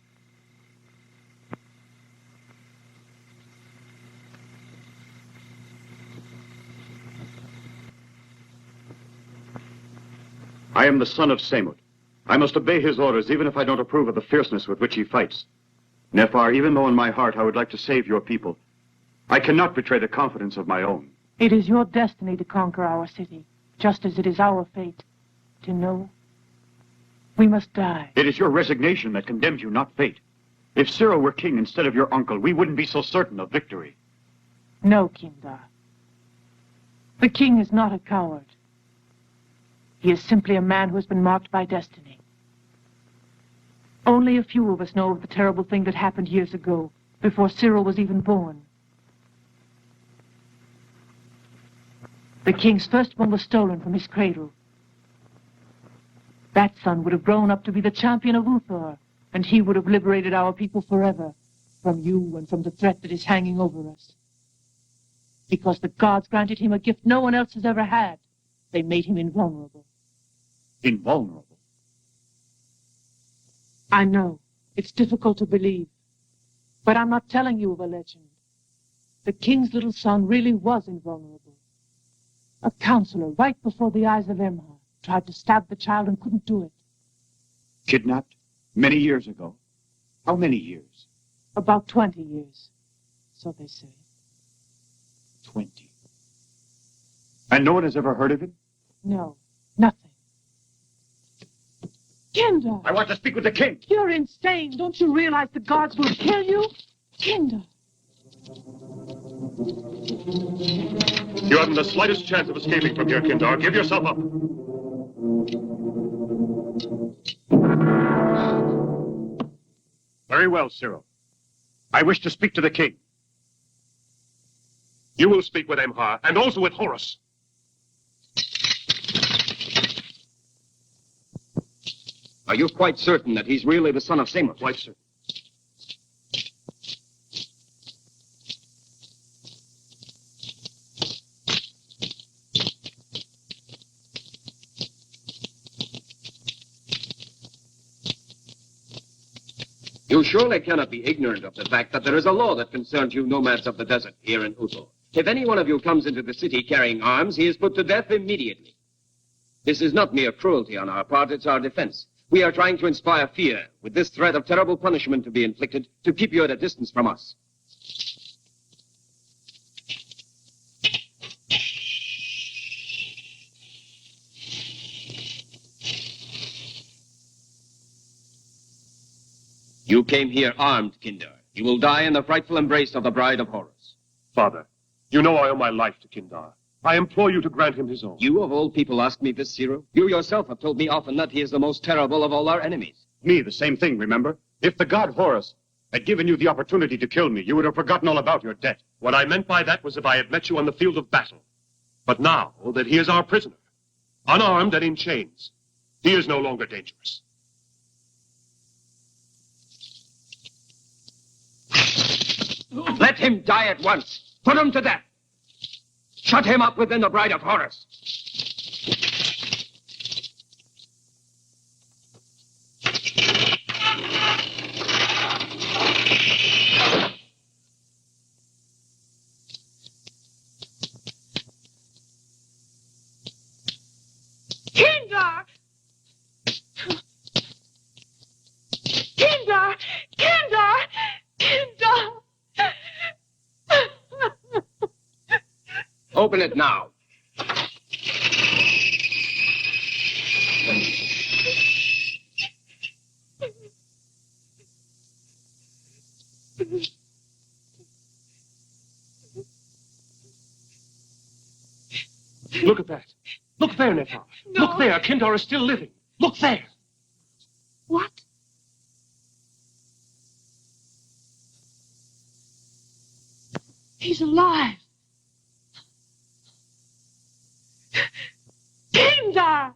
Speaker 2: I am the son of Semut. I must obey his orders, even if I don't approve of the fierceness with which he fights. Nefar, even though in my heart I would like to save your people, I cannot betray the confidence of my own.
Speaker 1: It is your destiny to conquer our city, just as it is our fate to know we must die.
Speaker 2: It is your resignation that condemns you, not fate. If Cyril were king instead of your uncle, we wouldn't be so certain of victory.
Speaker 1: No, Kindar. The king is not a coward. He is simply a man who has been marked by destiny. Only a few of us know of the terrible thing that happened years ago, before Cyril was even born. The king's firstborn was stolen from his cradle. That son would have grown up to be the champion of Uthor, and he would have liberated our people forever from you and from the threat that is hanging over us. Because the gods granted him a gift no one else has ever had, they made him invulnerable.
Speaker 2: Invulnerable?
Speaker 1: I know. It's difficult to believe. But I'm not telling you of a legend. The king's little son really was invulnerable. A counselor, right before the eyes of Emha, tried to stab the child and couldn't do it.
Speaker 2: Kidnapped? Many years ago? How many years?
Speaker 1: About 20 years. So they say.
Speaker 2: 20. And no one has ever heard of him?
Speaker 1: No, nothing. Kindar!
Speaker 2: I want to speak with the king!
Speaker 1: You're insane. Don't you realize the gods will kill you? Kindar!
Speaker 9: You haven't the slightest chance of escaping from here, Kindar. Give yourself up.
Speaker 2: Very well, Cyril. I wish to speak to the king.
Speaker 9: You will speak with Emha, and also with Horus.
Speaker 3: Are you quite certain that he's really the son of Semut?
Speaker 9: Quite certain.
Speaker 3: You surely cannot be ignorant of the fact that there is a law that concerns you nomads of the desert here in Uthor. If any one of you comes into the city carrying arms, he is put to death immediately. This is not mere cruelty on our part, it's our defense. We are trying to inspire fear with this threat of terrible punishment to be inflicted to keep you at a distance from us. You came here armed, Kindar. You will die in the frightful embrace of the bride of Horus.
Speaker 9: Father, you know I owe my life to Kindar. I implore you to grant him his own.
Speaker 3: You, of all people, ask me this, Cyril? You yourself have told me often that he is the most terrible of all our enemies.
Speaker 2: Me, the same thing, remember? If the god Horus had given you the opportunity to kill me, you would have forgotten all about your debt.
Speaker 9: What I meant by that was if I had met you on the field of battle. But now that he is our prisoner, unarmed and in chains, he is no longer dangerous.
Speaker 3: Let him die at once. Put him to death. Shut him up within the bride of Horus.
Speaker 1: Kindar! Kindar! Kindar! Kindar!
Speaker 3: Open it now.
Speaker 9: Look at that. Look there, Nefar.
Speaker 1: No.
Speaker 9: Look there. Kindar is still living. Look there.
Speaker 1: What? He's alive. Kindar!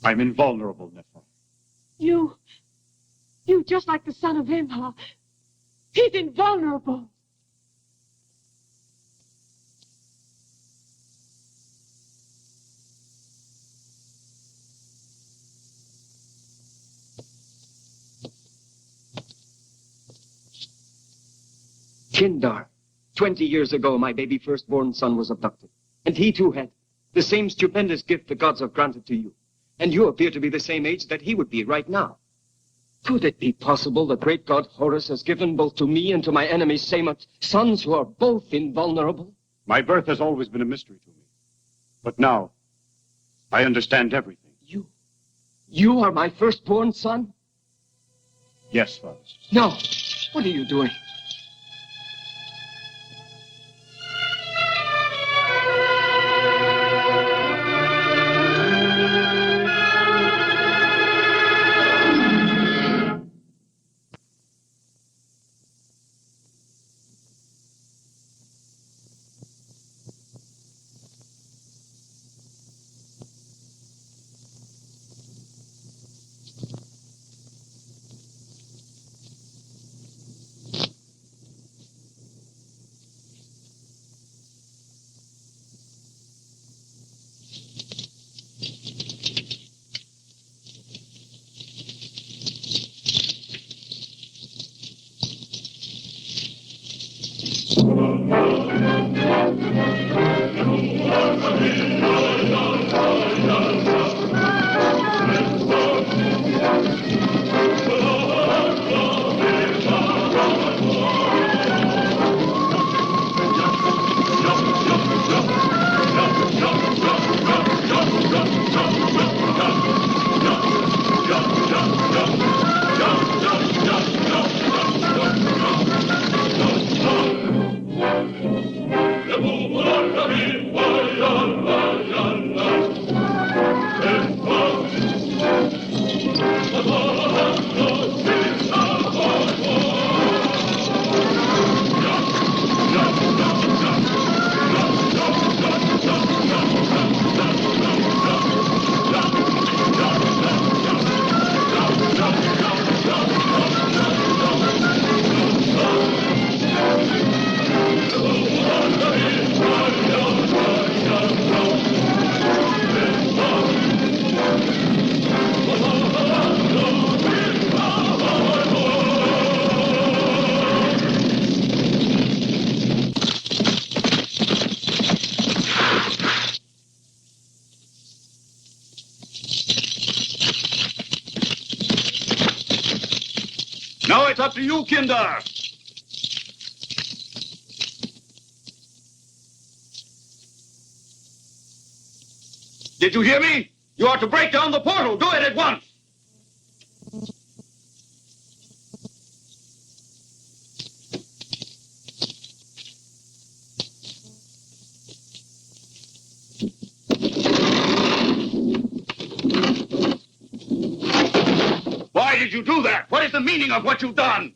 Speaker 2: I'm invulnerable, Nefar.
Speaker 1: You just like the son of Emha. He's invulnerable.
Speaker 3: Kindar, 20 years ago, my baby firstborn son was abducted. And he too had the same stupendous gift the gods have granted to you. And you appear to be the same age that he would be right now. Could it be possible the great god Horus has given both to me and to my enemy Samut sons who are both invulnerable?
Speaker 2: My birth has always been a mystery to me. But now, I understand everything.
Speaker 3: You are my firstborn son?
Speaker 2: Yes, Father.
Speaker 3: No. What are you doing?
Speaker 6: Now it's up to you, Kindar. Did you hear me? You are to break down the portal. Do it at once. Why did you do that? What is the meaning of what you've done?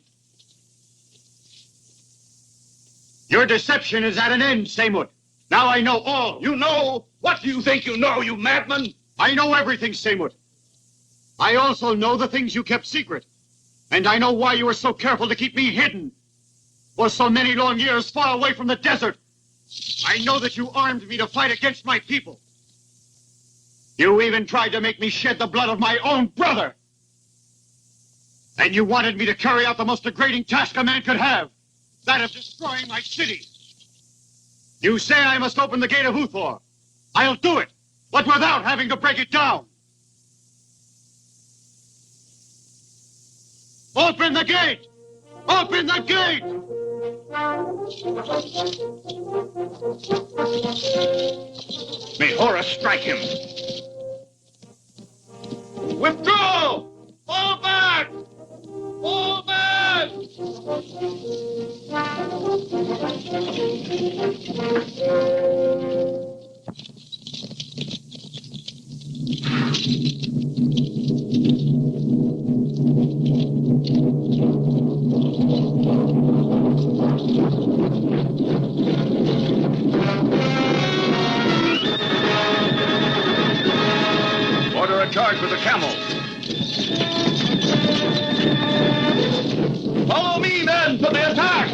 Speaker 2: Your deception is at an end, Samut. Now I know all.
Speaker 6: You know? What do you think you know, you madman?
Speaker 2: I know everything, Samut. I also know the things you kept secret. And I know why you were so careful to keep me hidden for so many long years far away from the desert. I know that you armed me to fight against my people. You even tried to make me shed the blood of my own brother. And you wanted me to carry out the most degrading task a man could have, that of destroying my city. You say I must open the gate of Uthor. I'll do it, but without having to break it down. Open the gate! Open the gate!
Speaker 6: May Horus strike him. Withdraw! Fall back! Fall back! Order a charge with the camels. Follow me, men, for the attack!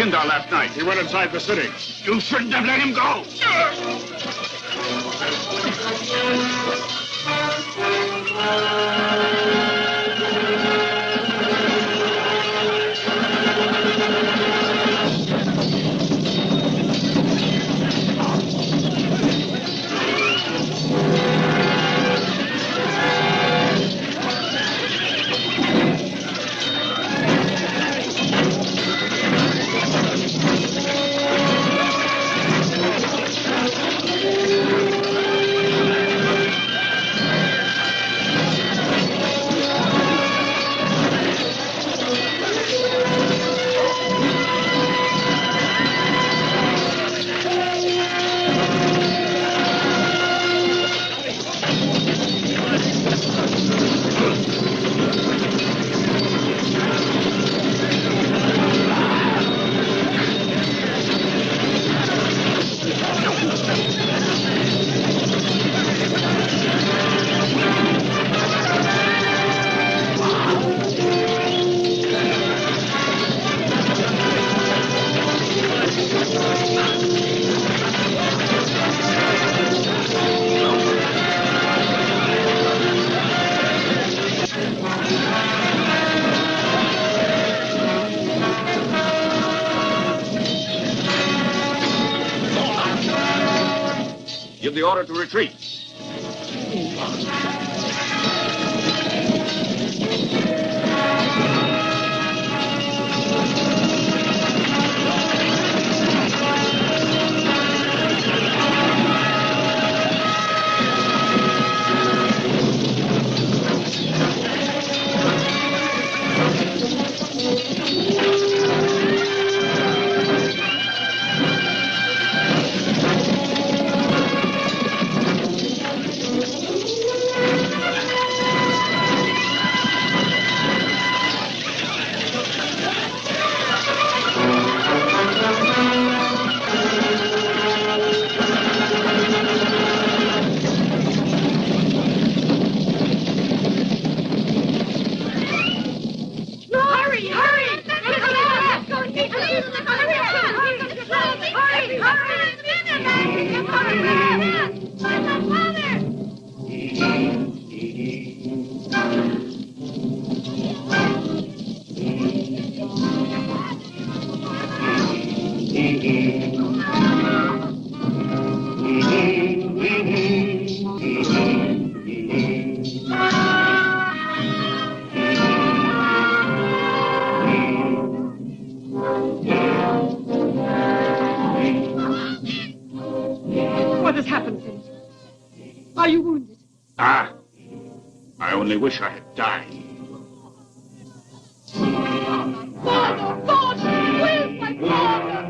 Speaker 6: Kindar last night?
Speaker 8: He went inside the city.
Speaker 6: You shouldn't have let him go. Give the order to retreat.
Speaker 11: What has happened, Philip? Are you wounded?
Speaker 6: Ah, I only wish I had died.
Speaker 14: Father! Father! Where's my father?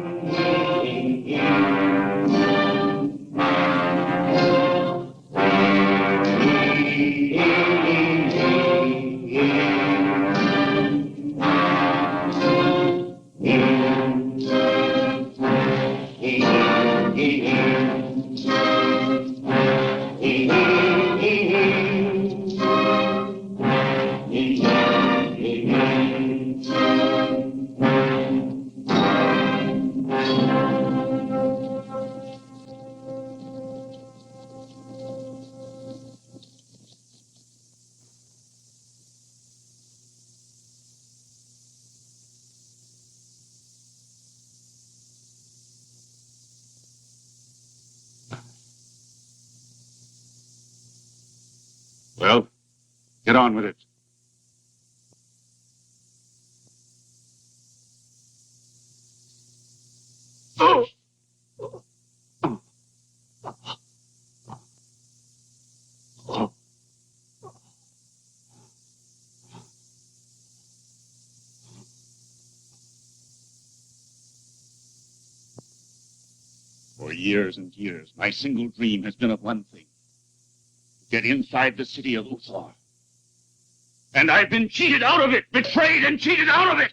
Speaker 6: Well, get on with it.
Speaker 14: Oh!
Speaker 6: For years and years, my single dream has been of one thing. Get inside the city of Uthor. And I've been cheated out of it, betrayed and cheated out of it,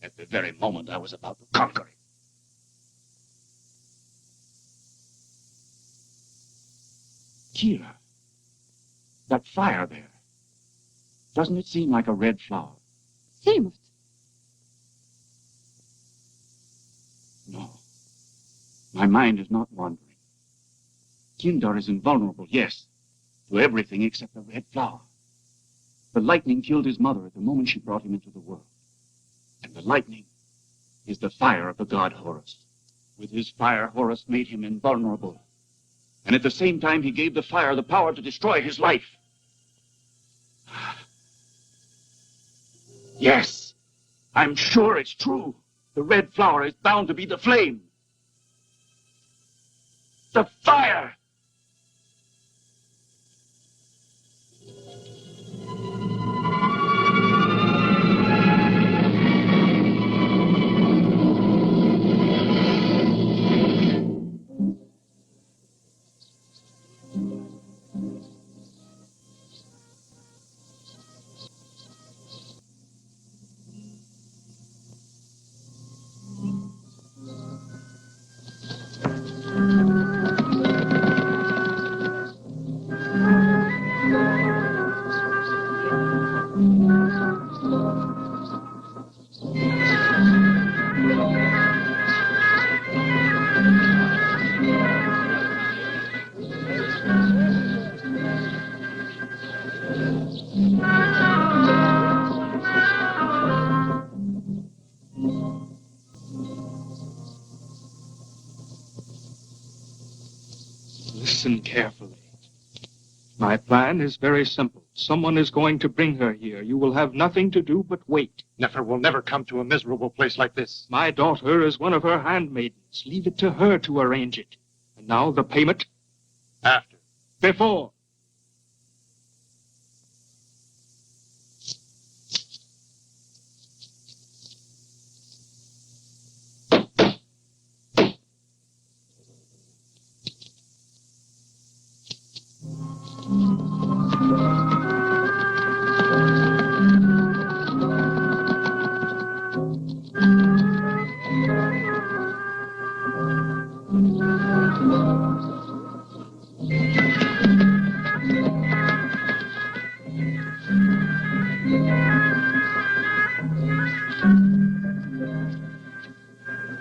Speaker 6: at the very moment I was about to conquer it. Kira, that fire there, doesn't it seem like a red flower?
Speaker 11: Seemed.
Speaker 2: No. My mind is not wandering. Kindar is invulnerable, yes, to everything except the red flower. The lightning killed his mother at the moment she brought him into the world. And the lightning is the fire of the god Horus. With his fire, Horus made him invulnerable. And at the same time, he gave the fire the power to destroy his life. Yes, I'm sure it's true. The red flower is bound to be the flame. The fire!
Speaker 8: Listen carefully. My plan is very simple. Someone is going to bring her here. You will have nothing to do but wait.
Speaker 13: Nefer will never come to a miserable place like this.
Speaker 8: My daughter is one of her handmaidens. Leave it to her to arrange it. And now the payment?
Speaker 13: After.
Speaker 8: Before.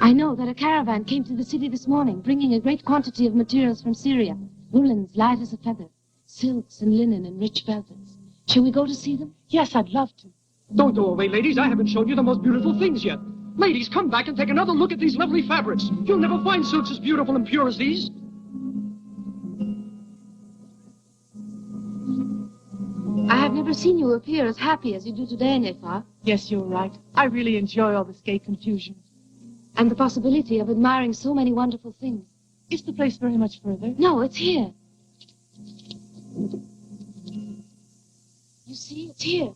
Speaker 15: I know that a caravan came to the city this morning, bringing a great quantity of materials from Syria. Woolens light as a feather, silks and linen and rich velvets. Shall we go to see them?
Speaker 1: Yes, I'd love to.
Speaker 4: Don't go away, ladies. I haven't shown you the most beautiful things yet. Ladies, come back and take another look at these lovely fabrics. You'll never find silks as beautiful and pure as these.
Speaker 15: I have never seen you appear as happy as you do today, Nefer.
Speaker 1: Yes, you're right. I really enjoy all this gay confusion.
Speaker 15: And the possibility of admiring so many wonderful things.
Speaker 1: Is the place very much further?
Speaker 15: No, it's here. You see, it's here.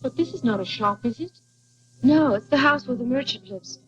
Speaker 1: But this is not a shop, is it?
Speaker 15: No, it's the house where the merchant lives.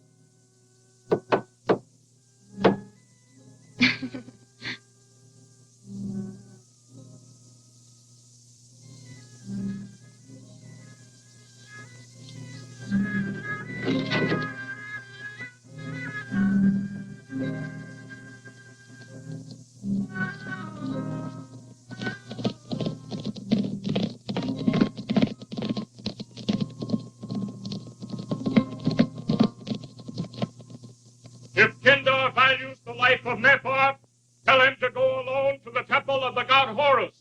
Speaker 8: If Kindar values the life of Nefer, tell him to go alone to the temple of the god Horus.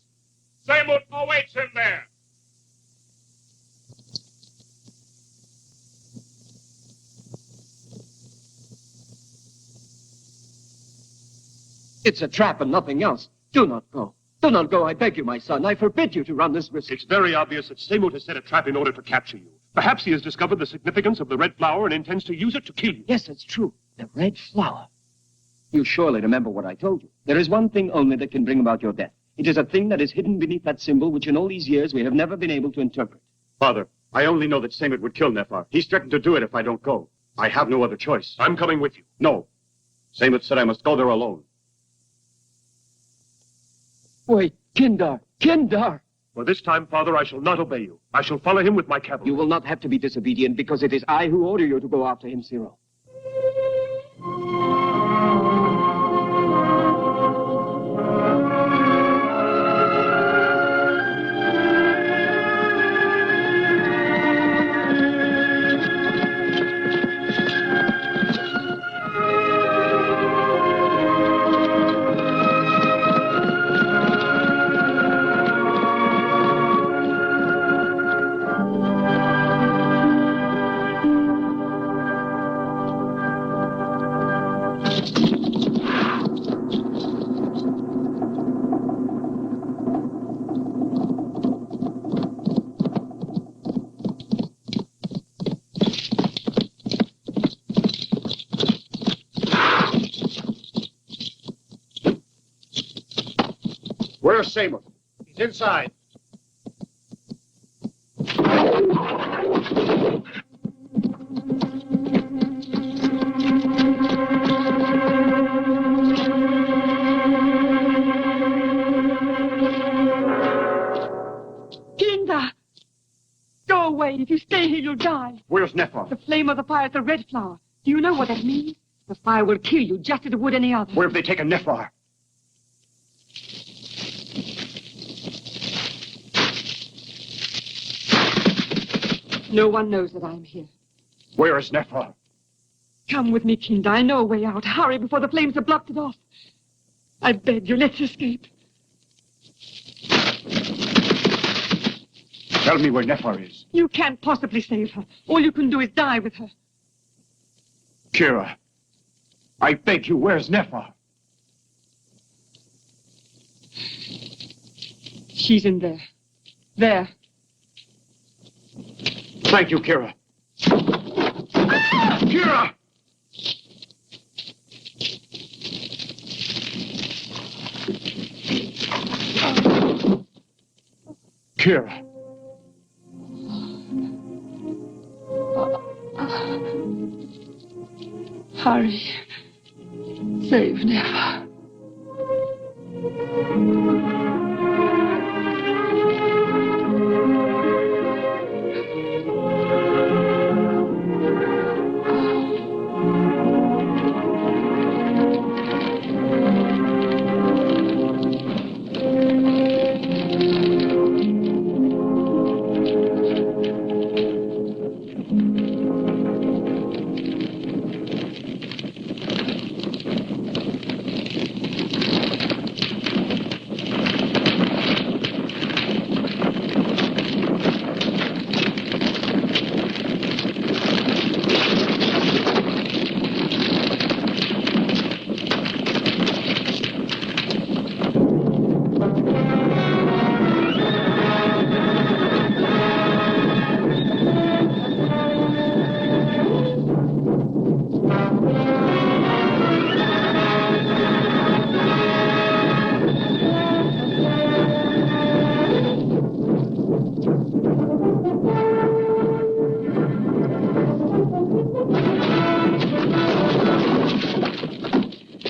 Speaker 8: Samut awaits him there.
Speaker 3: It's a trap and nothing else. Do not go. Do not go, I beg you, my son. I forbid you to run this risk.
Speaker 9: It's very obvious that Samut has set a trap in order to capture you. Perhaps he has discovered the significance of the red flower and intends to use it to kill you.
Speaker 3: Yes, it's true. The red flower. You surely remember what I told you. There is one thing only that can bring about your death. It is a thing that is hidden beneath that symbol, which in all these years we have never been able to interpret.
Speaker 2: Father, I only know that Samut would kill Nefer. He's threatened to do it if I don't go. I have no other choice.
Speaker 9: I'm coming with you.
Speaker 2: No. Samut said I must go there alone.
Speaker 3: Wait, Kindar! Kindar!
Speaker 9: For this time, Father, I shall not obey you. I shall follow him with my cavalry.
Speaker 3: You will not have to be disobedient, because it is I who order you to go after him, Cyril.
Speaker 2: Where's Seymour?
Speaker 12: He's inside.
Speaker 11: Kindar! Go away. If you stay here, you'll die.
Speaker 2: Where's Nephar?
Speaker 11: The flame of the fire is the red flower. Do you know what that means? The fire will kill you just as it would any other.
Speaker 2: Where have they taken Nephar?
Speaker 11: No one knows that I'm here.
Speaker 2: Where is Nephar?
Speaker 11: Come with me, Kindar. I know a way out. Hurry before the flames have blocked it off. I beg you, let's escape.
Speaker 2: Tell me where Nephar is.
Speaker 11: You can't possibly save her. All you can do is die with her.
Speaker 2: Kira, I beg you, where's Nephar?
Speaker 11: She's in there. There.
Speaker 2: Thank you, Kira. Kira! Kira.
Speaker 11: Hurry. Save Nephar.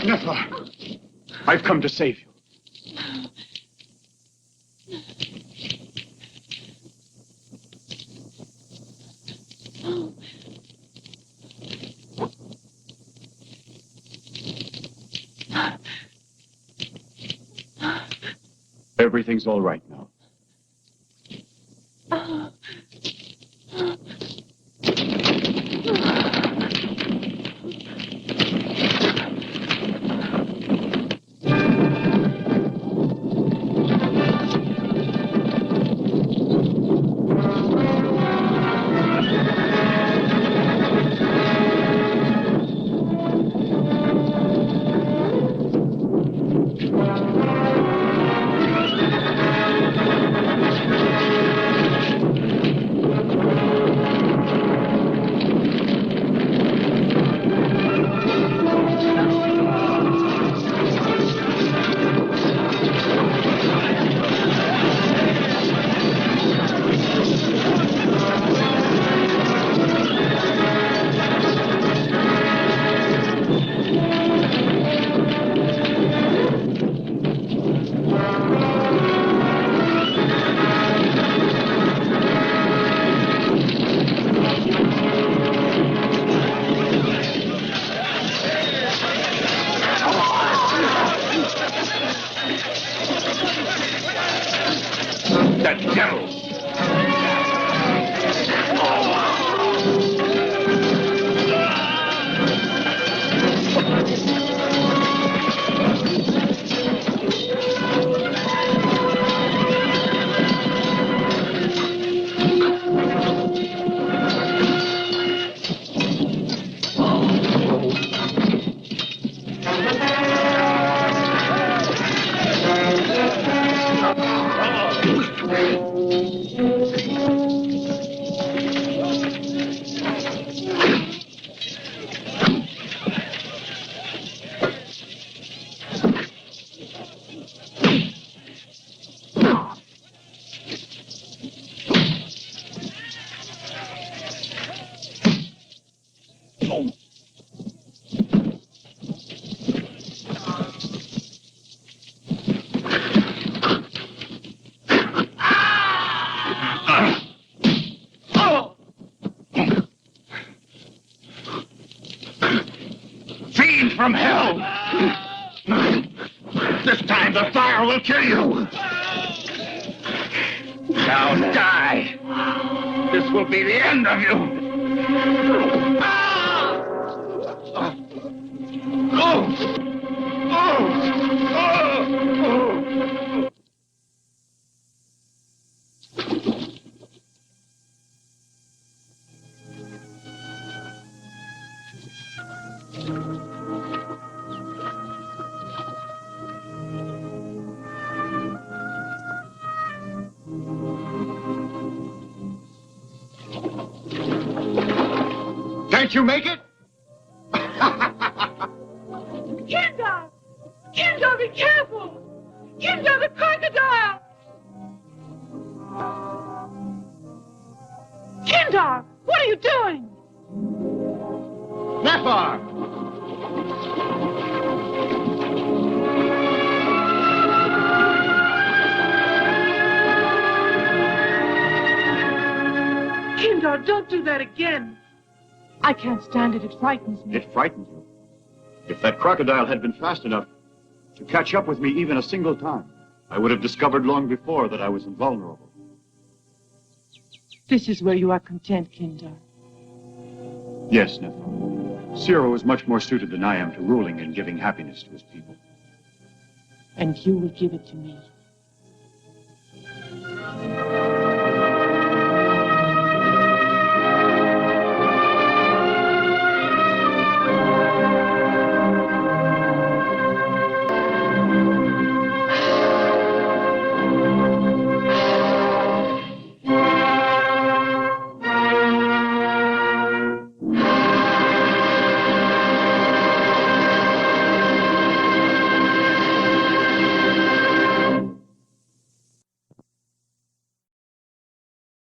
Speaker 2: Nephar, I've come to save you. Everything's all right now.
Speaker 13: Fiend from hell! This time the fire will kill you! Now die! This will be the end of you! Can't you make it?
Speaker 14: Kindar! Kindar, be careful! Kindar, the crocodile! Kindar, what are you doing?
Speaker 13: Nefar!
Speaker 1: Kindar, don't do that again. I can't stand it. It frightens me.
Speaker 2: It frightened you. If that crocodile had been fast enough to catch up with me even a single time, I would have discovered long before that I was invulnerable.
Speaker 1: This is where you are content, Kindar.
Speaker 2: Yes, Nefar. Ciro is much more suited than I am to ruling and giving happiness to his people.
Speaker 1: And you will give it to me.